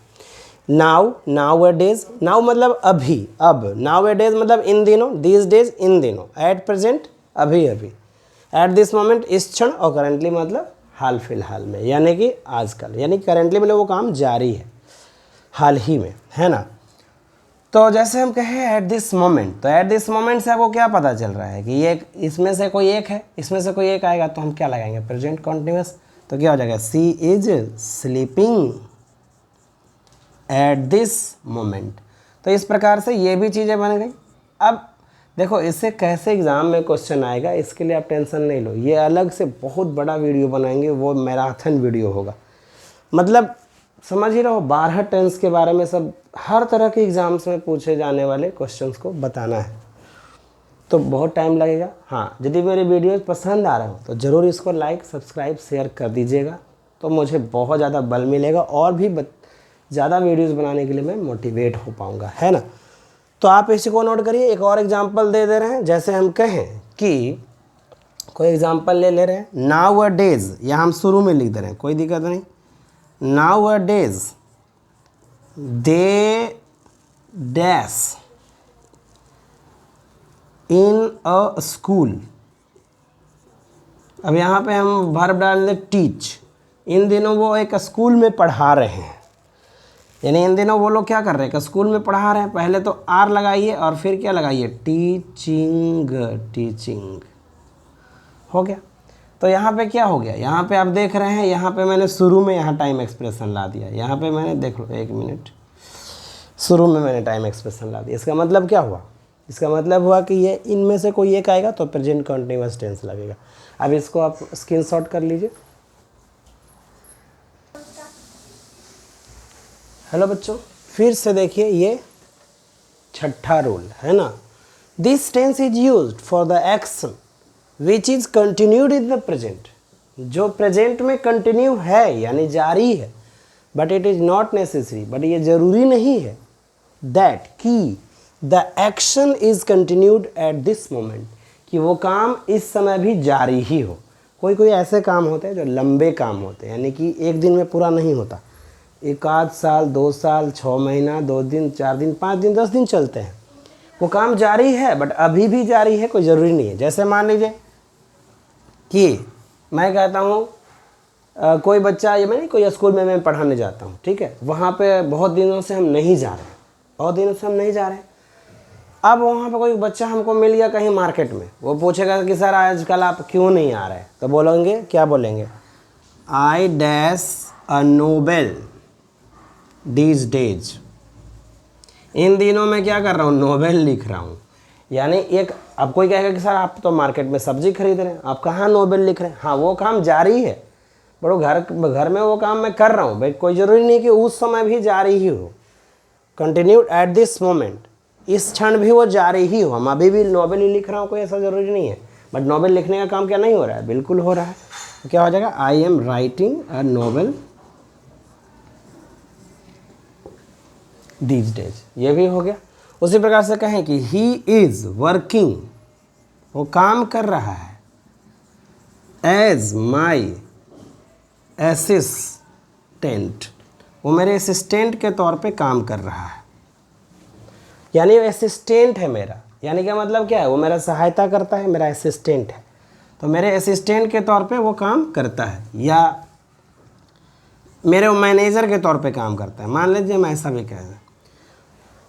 नाउ, नाउ ए डेज, नाउ मतलब अभी, अब। नाउ ए डेज मतलब इन दिनों, दीज डेज इन दिनों, एट प्रेजेंट अभी अभी, एट दिस मोमेंट इस क्षण, और करेंटली मतलब हाल फिलहाल में, यानी कि आजकल। यानी करेंटली मतलब वो काम जारी है, हाल ही में, है ना। तो जैसे हम कहें एट दिस मोमेंट, तो एट दिस मोमेंट से आपको क्या पता चल रहा है कि ये इसमें से कोई एक है, इसमें से कोई एक आएगा, तो हम क्या लगाएंगे? Present continuous. तो क्या हो जाएगा? She is sleeping at this moment. तो इस प्रकार से ये भी चीज़ें बन गई। अब देखो इससे कैसे एग्ज़ाम में क्वेश्चन आएगा, इसके लिए आप टेंशन नहीं लो। ये अलग से बहुत बड़ा वीडियो बनाएंगे, वो मैराथन वीडियो होगा। मतलब समझ ही रहो, 12 टेंस के बारे में सब हर तरह के एग्ज़ाम्स में पूछे जाने वाले क्वेश्चंस को बताना है, तो बहुत टाइम लगेगा। हाँ, यदि मेरे वीडियोज़ पसंद आ रहे हो तो ज़रूर इसको लाइक, सब्सक्राइब, शेयर कर दीजिएगा, तो मुझे बहुत ज़्यादा बल मिलेगा और भी ज़्यादा वीडियोज़ बनाने के लिए मैं मोटिवेट हो पाऊँगा, है ना। तो आप इसी को नोट करिए। एक और एग्जाम्पल दे रहे हैं। जैसे हम कहें कि कोई एग्जाम्पल ले रहे हैं, नाउ अ डेज, यहाँ हम शुरू में लिख दे रहे हैं, कोई दिक्कत नहीं। Now a days they dash in a school. अब यहाँ पे हम वर्ब डाल दें टीच। इन दिनों वो एक स्कूल में पढ़ा रहे हैं, यानी इन दिनों वो लोग क्या कर रहे हैं? स्कूल में पढ़ा रहे हैं। पहले तो आर लगाइए और फिर क्या लगाइए? टीचिंग, टीचिंग, हो गया। तो यहाँ पे क्या हो गया? यहाँ पे आप देख रहे हैं, यहाँ पे मैंने शुरू में यहाँ टाइम एक्सप्रेशन ला दिया। यहाँ पे मैंने, देख लो एक मिनट, शुरू में मैंने टाइम एक्सप्रेशन ला दिया। इसका मतलब क्या हुआ? इसका मतलब हुआ कि ये इनमें से कोई एक आएगा तो प्रेजेंट कंटिन्यूअस टेंस लगेगा। अब इसको आप स्क्रीनशॉट कर लीजिए। हेलो बच्चों, फिर से देखिए, ये छठा रूल है ना। This tense is used for the action which is continued in the present, जो प्रेजेंट में कंटिन्यू है यानी जारी है, but it is not necessary, but ये जरूरी नहीं है दैट कि the action is continued at this moment, कि वो काम इस समय भी जारी ही हो। कोई कोई ऐसे काम होते हैं जो लंबे काम होते हैं, यानी कि एक दिन में पूरा नहीं होता, 1 साल, 2 साल, 6 महीना, 2 दिन, 4 दिन, 5 दिन, 10 दिन चलते हैं। वो काम जारी है, बट अभी भी जारी है, कोई ज़रूरी नहीं है। जैसे मान लीजिए कि मैं कहता हूँ कोई बच्चा, ये मैं कोई स्कूल में मैं पढ़ाने जाता हूँ, ठीक है, वहाँ पे बहुत दिनों से हम नहीं जा रहे हैं, बहुत दिनों से हम नहीं जा रहे हैं, अब वहाँ पे कोई बच्चा हमको मिल गया कहीं मार्केट में, वो पूछेगा कि सर आजकल आप क्यों नहीं आ रहे, तो बोलेंगे क्या बोलेंगे, I dash a novel these days, इन दिनों में क्या कर रहा हूँ, नोबेल लिख रहा हूँ। यानी एक, अब कोई कहेगा कि सर आप तो मार्केट में सब्जी खरीद रहे हैं, आप कहाँ नोबेल लिख रहे हैं। हाँ वो काम जारी है, बड़ो घर में वो काम मैं कर रहा हूँ भाई, कोई ज़रूरी नहीं कि उस समय भी जारी ही हो, कंटिन्यूड एट दिस मोमेंट, इस क्षण भी वो जारी ही हो, हम अभी भी नोबेल ही लिख रहा हूँ, कोई ऐसा ज़रूरी नहीं है। बट नोबेल लिखने का काम क्या नहीं हो रहा है, बिल्कुल हो रहा है। तो क्या हो जाएगा, I am writing a novel these days, ये भी हो गया। उसी प्रकार से कहें कि ही इज़ वर्किंग, वो काम कर रहा है, एज माई असिस्टेंट, वो मेरे असिस्टेंट के तौर पे काम कर रहा है। यानी वो असिस्टेंट है मेरा, यानी क्या मतलब क्या है, वो मेरा सहायता करता है, मेरा असिस्टेंट है, तो मेरे असिस्टेंट के तौर पे वो काम करता है, या मेरे मैनेजर के तौर पे काम करता है। मान लीजिए मैं ऐसा भी कह दूं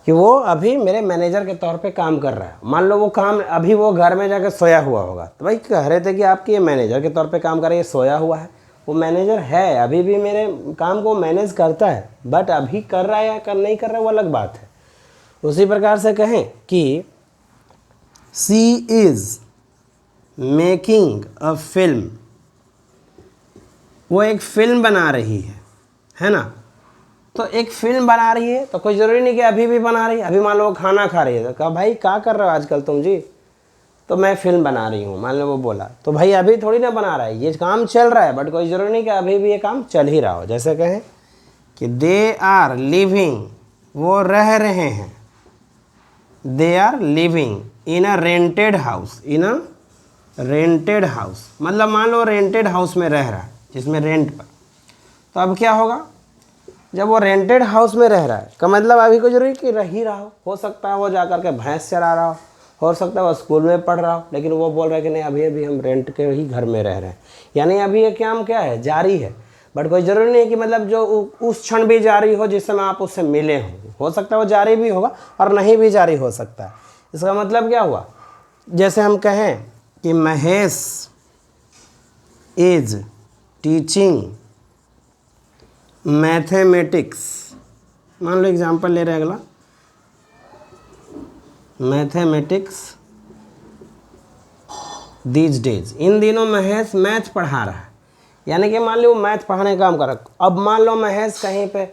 कि वो अभी मेरे मैनेजर के तौर पे काम कर रहा है। मान लो वो काम अभी वो घर में जाकर सोया हुआ होगा, तो भाई कह रहे थे कि आपकी ये मैनेजर के तौर पे काम कर रही है, सोया हुआ है, वो मैनेजर है, अभी भी मेरे काम को मैनेज करता है, बट अभी कर रहा है या कर नहीं कर रहा है वो अलग बात है। उसी प्रकार से कहें कि सी इज़ मेकिंग अ फिल्म, वो एक फिल्म बना रही है ना। तो एक फिल्म बना रही है तो कोई ज़रूरी नहीं कि अभी भी बना रही है। अभी मान लो वो खाना खा रही है, तो कहा भाई क्या कर रहे हो आजकल तुम जी, तो मैं फिल्म बना रही हूँ, मान लो वो बोला, तो भाई अभी थोड़ी ना बना रहा है, ये काम चल रहा है, बट कोई ज़रूरी नहीं कि अभी भी ये काम चल ही रहा हो। जैसे कहें कि दे आर लिविंग, वो रह रहे हैं, they are living in a rented house, in a rented house, मतलब मान लो रेंटेड हाउस में रह रहा है जिसमें रेंट पर। तो अब क्या होगा, जब वो रेंटेड हाउस में रह रहा है का मतलब अभी को जरूरी कि रह ही रहा हो सकता है वो जा कर के भैंस चरा रहा हो सकता है वो स्कूल में पढ़ रहा हो, लेकिन वो बोल रहा है कि नहीं अभी अभी हम रेंट के ही घर में रह रहे हैं। यानी अभी ये काम क्या है, जारी है, बट कोई ज़रूरी नहीं है कि मतलब जो उस क्षण भी जारी हो जिस समय आप उससे मिले हों, हो सकता है वो जारी भी होगा और नहीं भी जारी हो सकता है। इसका मतलब क्या हुआ, जैसे हम कहें कि महेश इज टीचिंग मैथमेटिक्स, मान लो एग्जाम्पल ले रहे हैं अगला, मैथमेटिक्स दीज डेज, इन दिनों महेश मैथ पढ़ा रहा है। यानी कि मान लो मैथ पढ़ाने का काम कर रहा है। अब मान लो महेश कहीं पे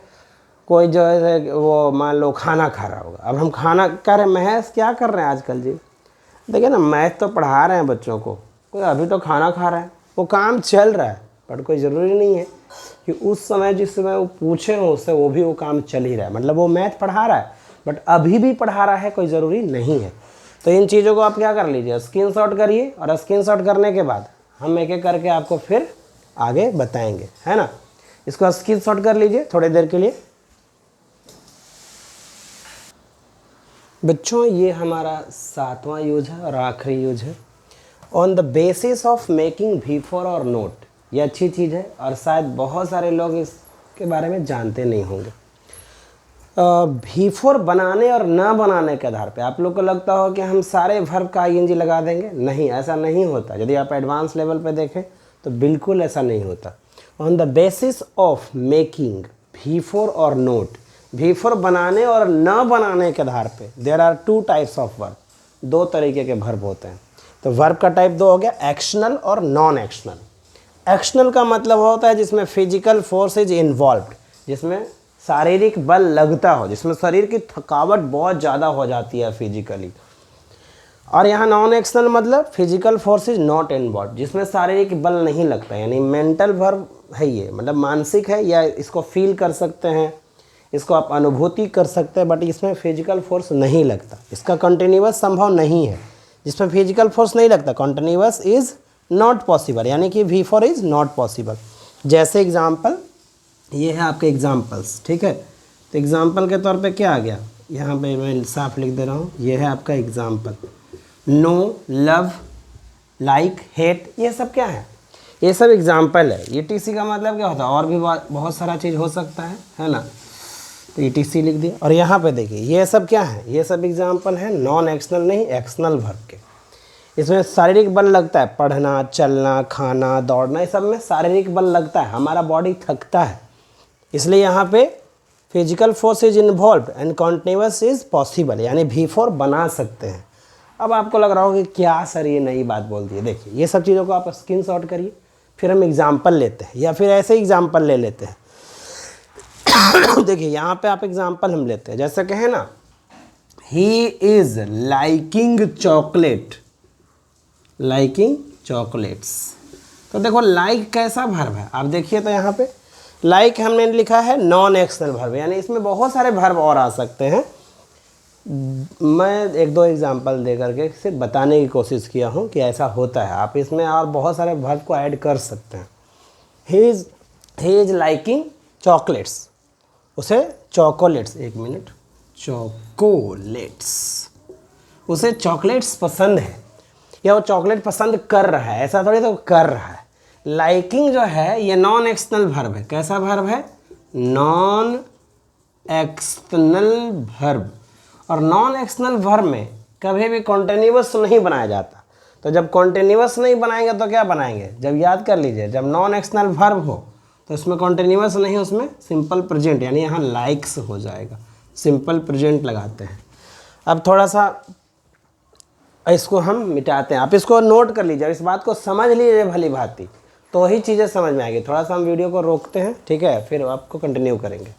कोई जो है वो मान लो खाना खा रहा होगा, अब हम खाना कह रहे हैं महेश क्या कर रहे हैं आजकल जी, देखिए ना मैथ तो पढ़ा रहे हैं बच्चों को, कोई अभी तो खाना खा रहा है, वो काम चल रहा है, बट कोई ज़रूरी नहीं है कि उस समय जिस समय वो पूछे हो उससे वो भी वो काम चल ही रहा है। मतलब वो मैथ पढ़ा रहा है बट अभी भी पढ़ा रहा है, कोई ज़रूरी नहीं है। तो इन चीज़ों को आप क्या कर लीजिए, स्क्रीनशॉट करिए, और स्क्रीनशॉट करने के बाद हम एक एक करके आपको फिर आगे बताएंगे, है ना। इसको स्क्रीनशॉट कर लीजिए थोड़ी देर के लिए। बच्चों ये हमारा 7वां यूज है और आखिरी यूज है, on the basis of making V4 और नोट। ये अच्छी चीज़ है और शायद बहुत सारे लोग इसके बारे में जानते नहीं होंगे। V4 बनाने और ना बनाने के आधार पे आप लोग को लगता हो कि हम सारे वर्ब का ING लगा देंगे, नहीं ऐसा नहीं होता। यदि आप एडवांस लेवल पे देखें तो बिल्कुल ऐसा नहीं होता। On the basis of making V4 और नोट, V4 बनाने और न बनाने के आधार पे there are 2 types of verb, 2 तरीके के वर्ब होते हैं। तो वर्ब का टाइप 2 हो गया, एक्शनल और नॉन एक्शनल। एक्शनल का मतलब होता है जिसमें फिजिकल फोर्स इज इन्वॉल्व्ड, जिसमें शारीरिक बल लगता हो, जिसमें शरीर की थकावट बहुत ज़्यादा हो जाती है फिजिकली। और यहाँ नॉन एक्शनल मतलब physical force is not involve, जिसमें शारीरिक बल नहीं लगता, यानी मेंटल वर्ब है ये, मतलब मानसिक है, या इसको फील कर सकते हैं, इसको आप अनुभूति कर सकते हैं, बट इसमें फिजिकल फोर्स नहीं लगता। इसका कंटिन्यूअस संभव नहीं है, जिसमें फिजिकल फोर्स नहीं लगता, कंटिन्यूअस इज नॉट पॉसिबल, यानी कि V4 इज नॉट पॉसिबल। जैसे एग्जाम्पल ये है आपके एग्जाम्पल्स, ठीक है। तो एग्जाम्पल के तौर पे क्या आ गया, यहाँ पे मैं साफ लिख दे रहा हूँ, ये है आपका example. Know, love, like, hate, ये सब क्या है, ये सब एग्जाम्पल है। ये TC का मतलब क्या होता है, और भी बहुत सारा चीज़ हो सकता है ना। तो ETC लिख दिया। और यहाँ पे देखिए ये सब क्या है, ये सब एग्जाम्पल है नॉन एक्शनल नहीं एक्शनल वर्ब के। इसमें शारीरिक बल लगता है, पढ़ना, चलना, खाना, दौड़ना, इस सब में शारीरिक बल लगता है, हमारा बॉडी थकता है, इसलिए यहाँ पे physical force is involve and continuous is possible, यानी V4 बना सकते हैं। अब आपको लग रहा होगा कि क्या सर ये नई बात बोल दी है। देखिए ये सब चीज़ों को आप स्क्रीन शॉट करिए, फिर हम एग्जाम्पल लेते हैं या फिर ऐसे एग्जाम्पल ले लेते हैं। देखिए यहाँ पे आप एग्जाम्पल हम लेते हैं, जैसे कहें ना he is liking chocolate, liking chocolates. तो देखो लाइक कैसा वर्ब है, आप देखिए तो यहाँ पे लाइक हमने लिखा है नॉन एक्शनल वर्ब, यानी इसमें बहुत सारे वर्ब और आ सकते हैं। मैं एक दो एग्जांपल दे करके सिर्फ बताने की कोशिश किया हूँ कि ऐसा होता है, आप इसमें और बहुत सारे वर्ब को ऐड कर सकते हैं। ही इज लाइकिंग चॉकलेट्स, उसे चॉकोलेट्स, एक मिनट, चॉकोलेट्स, उसे चॉकलेट्स पसंद है या वो चॉकलेट पसंद कर रहा है, ऐसा थोड़ी तो कर रहा है। लाइकिंग जो है ये नॉन एक्सटर्नल वर्ब है। कैसा वर्ब है? Non external verb. और नॉन एक्सटर्नल वर्ब में कभी भी कॉन्टिन्यूअस नहीं बनाया जाता। तो जब कॉन्टिन्यूअस नहीं बनाएंगे तो क्या बनाएंगे? जब याद कर लीजिए, जब नॉन एक्सटर्नल वर्ब हो तो इसमें कॉन्टिन्यूअस नहीं, उसमें सिंपल प्रेजेंट, यानी यहाँ लाइक्स हो जाएगा, सिंपल प्रेजेंट लगाते हैं। अब थोड़ा सा इसको हम मिटाते हैं, आप इसको नोट कर लीजिए, इस बात को समझ लीजिए भली भांति, तो वही चीज़ें समझ में आएगी। थोड़ा सा हम वीडियो को रोकते हैं, ठीक है, फिर आपको कंटिन्यू करेंगे।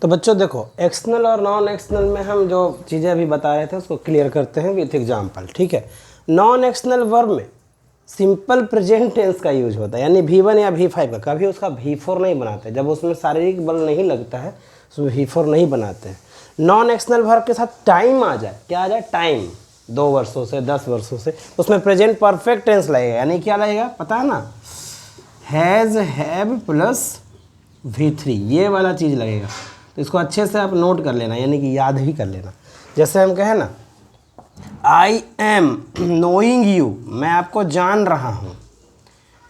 तो बच्चों देखो, एक्सटर्नल और नॉन एक्सटर्नल में हम जो चीज़ें अभी बता रहे थे उसको क्लियर करते हैं विथ एग्जांपल, ठीक है। नॉन एक्सटर्नल वर्ब में सिंपल प्रेजेंट टेंस का यूज होता है, यानी V1 या V5 का, कभी उसका V4 नहीं बनाते। जब उसमें शारीरिक बल नहीं लगता है उसमें V4 नहीं बनाते हैं। नॉन एक्सटर्नल वर्ब के साथ टाइम आ जाए, क्या आ जाए? टाइम, 2 वर्षों से 10 वर्षों से, उसमें प्रेजेंट परफेक्ट टेंस लगेगा, यानी क्या लगेगा पता है ना? हैज़, हैव प्लस V3, ये वाला चीज़ लगेगा। तो इसको अच्छे से आप नोट कर लेना, यानी कि याद भी कर लेना। जैसे हम कहें ना आई एम नोइंग यू, मैं आपको जान रहा हूँ।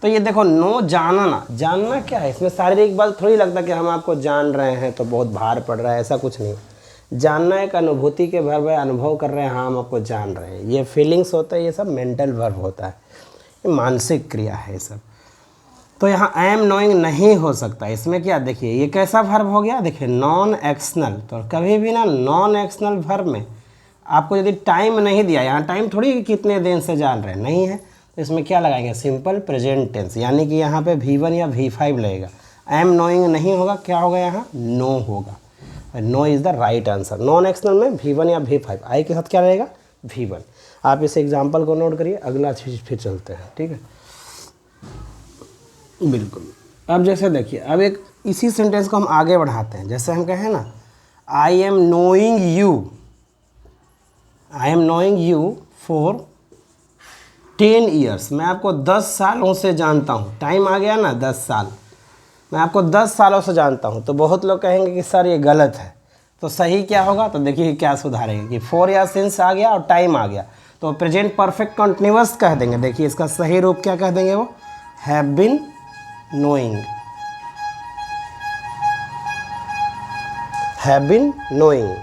तो ये देखो, नो जानना, जानना क्या है? इसमें शारीरिक बल थोड़ी लगता कि हम आपको जान रहे हैं तो बहुत भार पड़ रहा है, ऐसा कुछ नहीं। जानना एक अनुभूति के वर्ब है, अनुभव कर रहे हैं, हाँ हम आपको जान रहे हैं, ये फीलिंग्स होता है, ये सब मेंटल वर्ब होता है, ये मानसिक क्रिया है ये सब। तो यहाँ आई एम नोइंग नहीं हो सकता, इसमें क्या देखिए ये कैसा वर्ब हो गया? देखिए नॉन एक्शनल। तो कभी भी ना नॉन एक्शनल वर्ब में आपको यदि टाइम नहीं दिया, यहाँ टाइम थोड़ी कितने दिन से जान रहे हैं, नहीं है, तो इसमें क्या लगाएंगे? सिंपल प्रेजेंट टेंस, यानी कि यहाँ पे V1 या V5 लगेगा। आई एम नोइंग नहीं होगा, क्या होगा यहाँ? नो होगा। No is the right answer. Non actional में V1 या V5, आई के साथ क्या रहेगा? V1। आप इस एग्जाम्पल को नोट करिए, अगला चीज़ फिर चलते हैं, ठीक है, बिल्कुल। अब जैसे देखिए, अब एक इसी सेंटेंस को हम आगे बढ़ाते हैं। जैसे हम कहें ना I am knowing you, I am knowing you for 10 years, मैं आपको 10 सालों से जानता हूँ। टाइम आ गया ना, 10 साल, मैं आपको 10 सालों से जानता हूँ। तो बहुत लोग कहेंगे कि सर ये गलत है, तो सही क्या होगा? तो देखिए क्या सुधारेंगे कि 4 या सिंस आ गया और टाइम आ गया, तो प्रेजेंट परफेक्ट कंटिन्यूअस कह देंगे। देखिए इसका सही रूप क्या कह देंगे? वो have been knowing, have been knowing.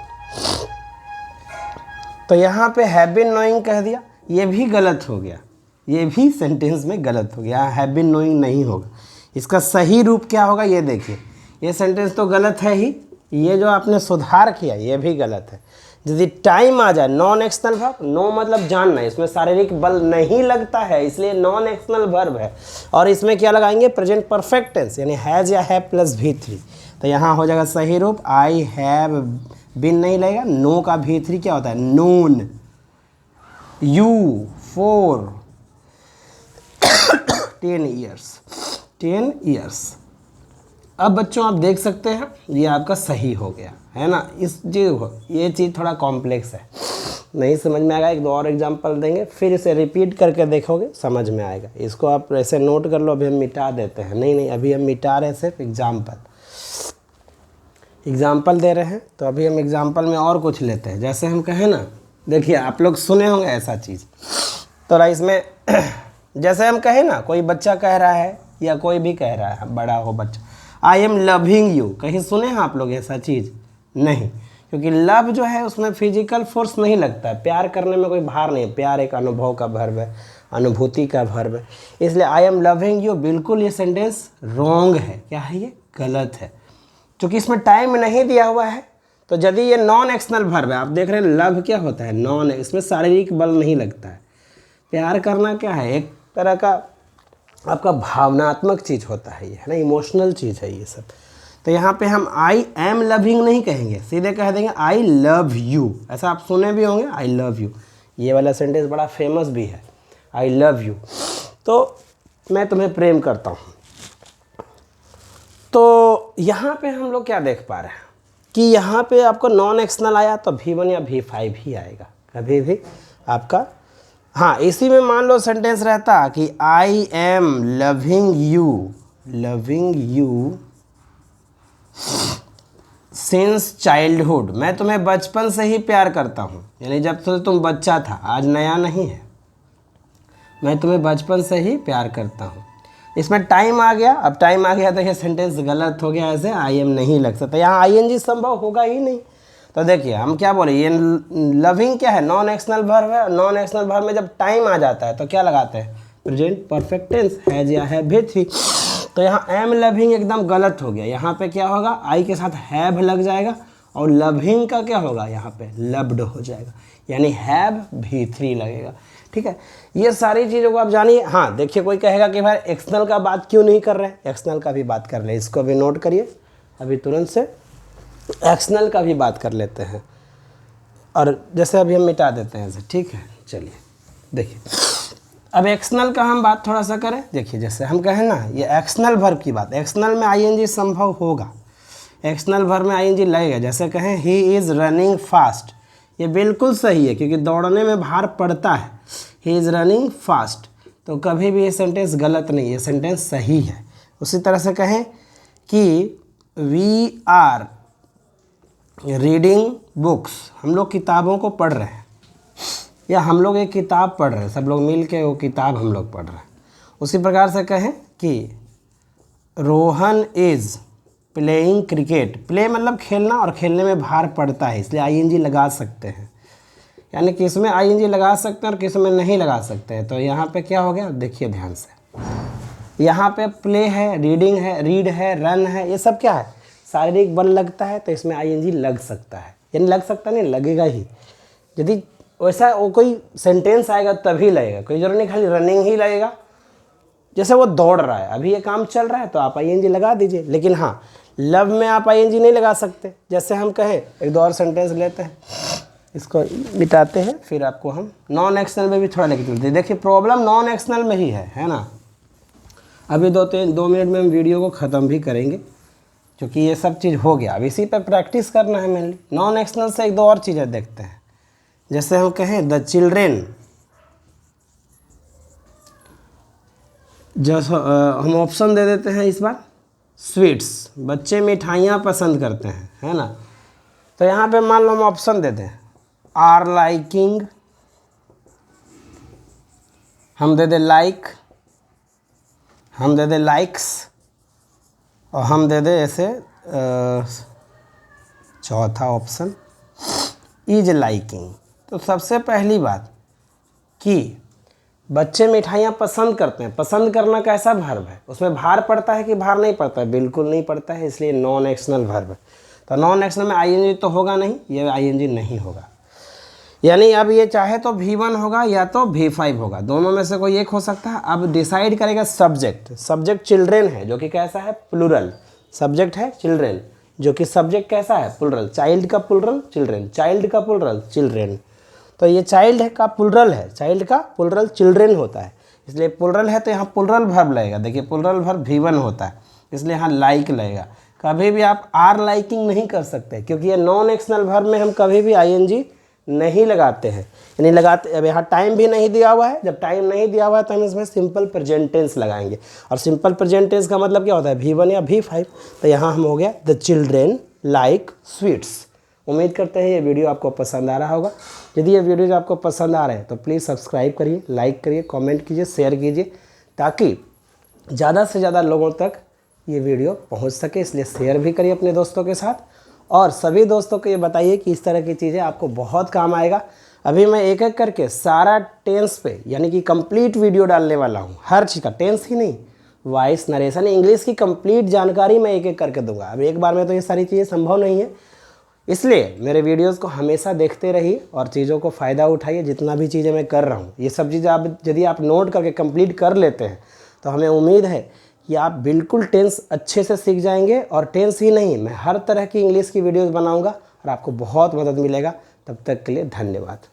तो यहाँ पे हैव बीन नोइंग कह दिया, ये भी गलत हो गया, ये भी सेंटेंस में गलत हो गया, हैव बीन नोइंग नहीं होगा। इसका सही रूप क्या होगा? ये देखिए, ये सेंटेंस तो गलत है ही, ये जो आपने सुधार किया ये भी गलत है। यदि टाइम आ जाए, नॉन एक्सटर्नल वर्ब, नो मतलब जानना, इसमें शारीरिक बल नहीं लगता है, इसलिए नॉन एक्सटर्नल वर्ब है। और इसमें क्या लगाएंगे? प्रेजेंट परफेक्ट टेंस, यानी हैज़ या हैव प्लस V3। तो यहाँ हो जाएगा सही रूप आई हैव बीन नहीं लगेगा, नो का V3 क्या होता है? Known, you for 10 years, 10 years. अब बच्चों आप देख सकते हैं ये आपका सही हो गया है ना। इस ये चीज़ थोड़ा कॉम्प्लेक्स है, नहीं समझ में आएगा, एक दो और एग्जांपल देंगे, फिर इसे रिपीट करके देखोगे समझ में आएगा। इसको आप ऐसे नोट कर लो, अभी हम मिटा देते हैं। नहीं, अभी हम मिटा रहे हैं सिर्फ एग्जाम्पल दे रहे हैं। तो अभी हम एग्जाम्पल में और कुछ लेते हैं। जैसे हम कहें ना, देखिए आप लोग सुने होंगे ऐसा चीज़, तो इसमें जैसे हम कहें ना, कोई बच्चा कह रहा है या कोई भी कह रहा है, बड़ा हो बच्चा, आई एम लविंग यू, कहीं सुने हैं आप लोग ऐसा चीज़? नहीं, क्योंकि लव जो है उसमें फिजिकल फोर्स नहीं लगता है, प्यार करने में कोई भार नहीं है, प्यार एक अनुभव का वर्ब है, अनुभूति का वर्ब है। इसलिए आई एम लविंग यू बिल्कुल ये सेंटेंस रॉन्ग है। क्या है ये? गलत है, क्योंकि इसमें टाइम नहीं दिया हुआ है। तो यदि ये नॉन एक्शनल वर्ब है, आप देख रहे हैं लव क्या होता है, नॉन, इसमें शारीरिक बल नहीं लगता है। प्यार करना क्या है, एक तरह का आपका भावनात्मक चीज़ होता है, ये है ना, इमोशनल चीज़ है ये सब। तो यहाँ पे हम आई एम लविंग नहीं कहेंगे, सीधे कह देंगे आई लव यू। ऐसा आप सुने भी होंगे, आई लव यू, ये वाला सेंटेंस बड़ा फेमस भी है, आई लव यू। तो मैं तुम्हें प्रेम करता हूँ। तो यहाँ पे हम लोग क्या देख पा रहे हैं कि यहाँ पे आपको नॉन एक्शनल आया तो V1 या V5 ही आएगा कभी भी आपका। हाँ, इसी में मान लो सेंटेंस रहता कि I am loving you since childhood, मैं तुम्हें बचपन से ही प्यार करता हूँ, यानी जब से तुम बच्चा था, आज नया नहीं है, मैं तुम्हें बचपन से ही प्यार करता हूँ। इसमें टाइम आ गया, अब टाइम आ गया तो ये सेंटेंस गलत हो गया, ऐसे आई एम नहीं लग सकता, यहाँ ING संभव होगा ही नहीं। तो देखिए हम क्या बोले, ये लविंग क्या है, नॉन एक्शनल वर्ब है। नॉन एक्शनल वर्ब में जब टाइम आ जाता है तो क्या लगाते हैं, प्रेजेंट परफेक्ट टेंस, हैज या हैव भी थी। तो यहाँ एम लविंग एकदम गलत हो गया, यहाँ पे क्या होगा, आई के साथ हैव लग जाएगा और लविंग का क्या होगा, यहाँ पे लव्ड हो जाएगा, यानी हैव V3 लगेगा। ठीक है, ये सारी चीज़ों को आप जानिए। हाँ देखिए, कोई कहेगा कि भाई एक्सनल का बात क्यों नहीं कर रहे हैं, एक्सनल का भी बात कर रहे हैं, इसको भी नोट करिए, अभी तुरंत से एक्सनल का भी बात कर लेते हैं। और जैसे अभी हम मिटा देते हैं ऐसे, ठीक है। चलिए देखिए, अब एक्सनल का हम बात थोड़ा सा करें। देखिए जैसे हम कहें ना, ये एक्सनल वर्ब की बात, एक्सनल में ING संभव होगा, एक्सनल वर्ब में ING लगेगा। जैसे कहें ही इज़ रनिंग फास्ट, ये बिल्कुल सही है क्योंकि दौड़ने में भार पड़ता है, ही इज़ रनिंग फास्ट, तो कभी भी ये सेंटेंस गलत नहीं, ये सेंटेंस सही है। उसी तरह से कहें कि वी आर रीडिंग बुक्स, हम लोग किताबों को पढ़ रहे हैं, या हम लोग एक किताब पढ़ रहे हैं, सब लोग मिल के वो किताब हम लोग पढ़ रहे हैं। उसी प्रकार से कहें कि Rohan is playing cricket, play मतलब खेलना, और खेलने में भार पड़ता है, इसलिए ING लगा सकते हैं, यानी किस में ING लगा सकते हैं और किस में नहीं लगा सकते हैं। तो यहाँ पे क्या हो गया, देखिए ध्यान से, यहाँ पे प्ले है, रीडिंग है, रीड है, रन है, ये सब क्या है, शारीरिक बल लगता है, तो इसमें ING लग सकता है, यानी लग सकता नहीं, लगेगा ही। यदि वैसा वो कोई सेंटेंस आएगा तभी लगेगा, कोई जरूरी नहीं खाली रनिंग ही लगेगा। जैसे वो दौड़ रहा है, अभी ये काम चल रहा है तो आप ING लगा दीजिए, लेकिन हाँ लव में आप ING नहीं लगा सकते। जैसे हम कहें, एक दो और सेंटेंस लेते हैं, इसको मिटाते हैं, फिर आपको हम नॉन एक्शनल में भी थोड़ा लेके चलते हैं। देखिए प्रॉब्लम नॉन एक्शनल में ही है ना। अभी 2 मिनट में हम वीडियो को ख़त्म भी करेंगे, क्योंकि ये सब चीज़ हो गया, अब इसी पर प्रैक्टिस करना है मेनली। नॉन एक्शनल से एक दो और चीज़ें देखते हैं। जैसे हम कहें द चिल्ड्रेन, जैसे हम ऑप्शन दे देते हैं इस बार, स्वीट्स, बच्चे मिठाइयाँ पसंद करते हैं, है ना। तो यहाँ पे मान लो हम ऑप्शन देते हैं, आर लाइकिंग, हम दे दे लाइक, हम दे दे लाइक्स, और हम दे दे ऐसे चौथा ऑप्शन इज लाइकिंग। तो सबसे पहली बात कि बच्चे मिठाइयाँ पसंद करते हैं, पसंद करना कैसा वर्ब है, उसमें भार पड़ता है कि भार नहीं पड़ता है, बिल्कुल नहीं पड़ता है, इसलिए नॉन एक्शनल वर्ब है। तो नॉन एक्शनल में ING तो होगा नहीं, ये ING नहीं होगा, यानी अब ये चाहे तो V1 होगा या तो V5 होगा, दोनों में से कोई एक हो सकता है। अब डिसाइड करेगा सब्जेक्ट, सब्जेक्ट चिल्ड्रेन है जो कि कैसा है, प्लूरल, सब्जेक्ट है चिल्ड्रेन, जो कि सब्जेक्ट कैसा है, प्लूरल, चाइल्ड का प्लूरल चिल्ड्रेन, चाइल्ड का प्लूरल चिल्ड्रेन। तो ये चाइल्ड का प्लूरल है, चाइल्ड का प्लूरल चिल्ड्रेन होता है, इसलिए प्लूरल है तो यहाँ प्लूरल वर्ब लगेगा। देखिए प्लूरल वर्ब V1 होता है, इसलिए यहाँ लाइक लगेगा। कभी भी आप आर लाइकिंग नहीं कर सकते, क्योंकि ये नॉन एक्शनल वर्ब में हम कभी भी ING नहीं लगाते हैं, यानी लगाते। अब यहाँ टाइम भी नहीं दिया हुआ है, जब टाइम नहीं दिया हुआ है तो हम इसमें सिंपल प्रेजेंट टेंस लगाएंगे, और सिंपल प्रेजेंट टेंस का मतलब क्या होता है, V1 या V5। तो यहाँ हम हो गया द चिल्ड्रेन लाइक स्वीट्स। उम्मीद करते हैं ये वीडियो आपको पसंद आ रहा होगा। यदि ये वीडियो आपको पसंद आ रहे हैं तो प्लीज़ सब्सक्राइब करिए, लाइक करिए, कमेंट कीजिए, शेयर कीजिए, ताकि ज़्यादा से ज़्यादा लोगों तक ये वीडियो पहुंच सके, इसलिए शेयर भी करिए अपने दोस्तों के साथ और सभी दोस्तों को ये बताइए कि इस तरह की चीज़ें आपको बहुत काम आएगा। अभी मैं एक एक करके सारा टेंस पे यानी कि कंप्लीट वीडियो डालने वाला हूँ, हर चीज़ का, टेंस ही नहीं, वॉइस, नरेशन, इंग्लिश की कंप्लीट जानकारी मैं एक एक करके दूंगा। अब एक बार में तो ये सारी चीज़ें संभव नहीं है, इसलिए मेरे वीडियोस को हमेशा देखते रहिए और चीज़ों को फ़ायदा उठाइए। जितना भी चीज़ें मैं कर रहा हूँ ये सब चीज़ें आप यदि आप नोट करके कंप्लीट कर लेते हैं तो हमें उम्मीद है कि आप बिल्कुल टेंस अच्छे से सीख जाएंगे। और टेंस ही नहीं, मैं हर तरह की इंग्लिश की वीडियोस बनाऊंगा और आपको बहुत मदद मिलेगा। तब तक के लिए धन्यवाद।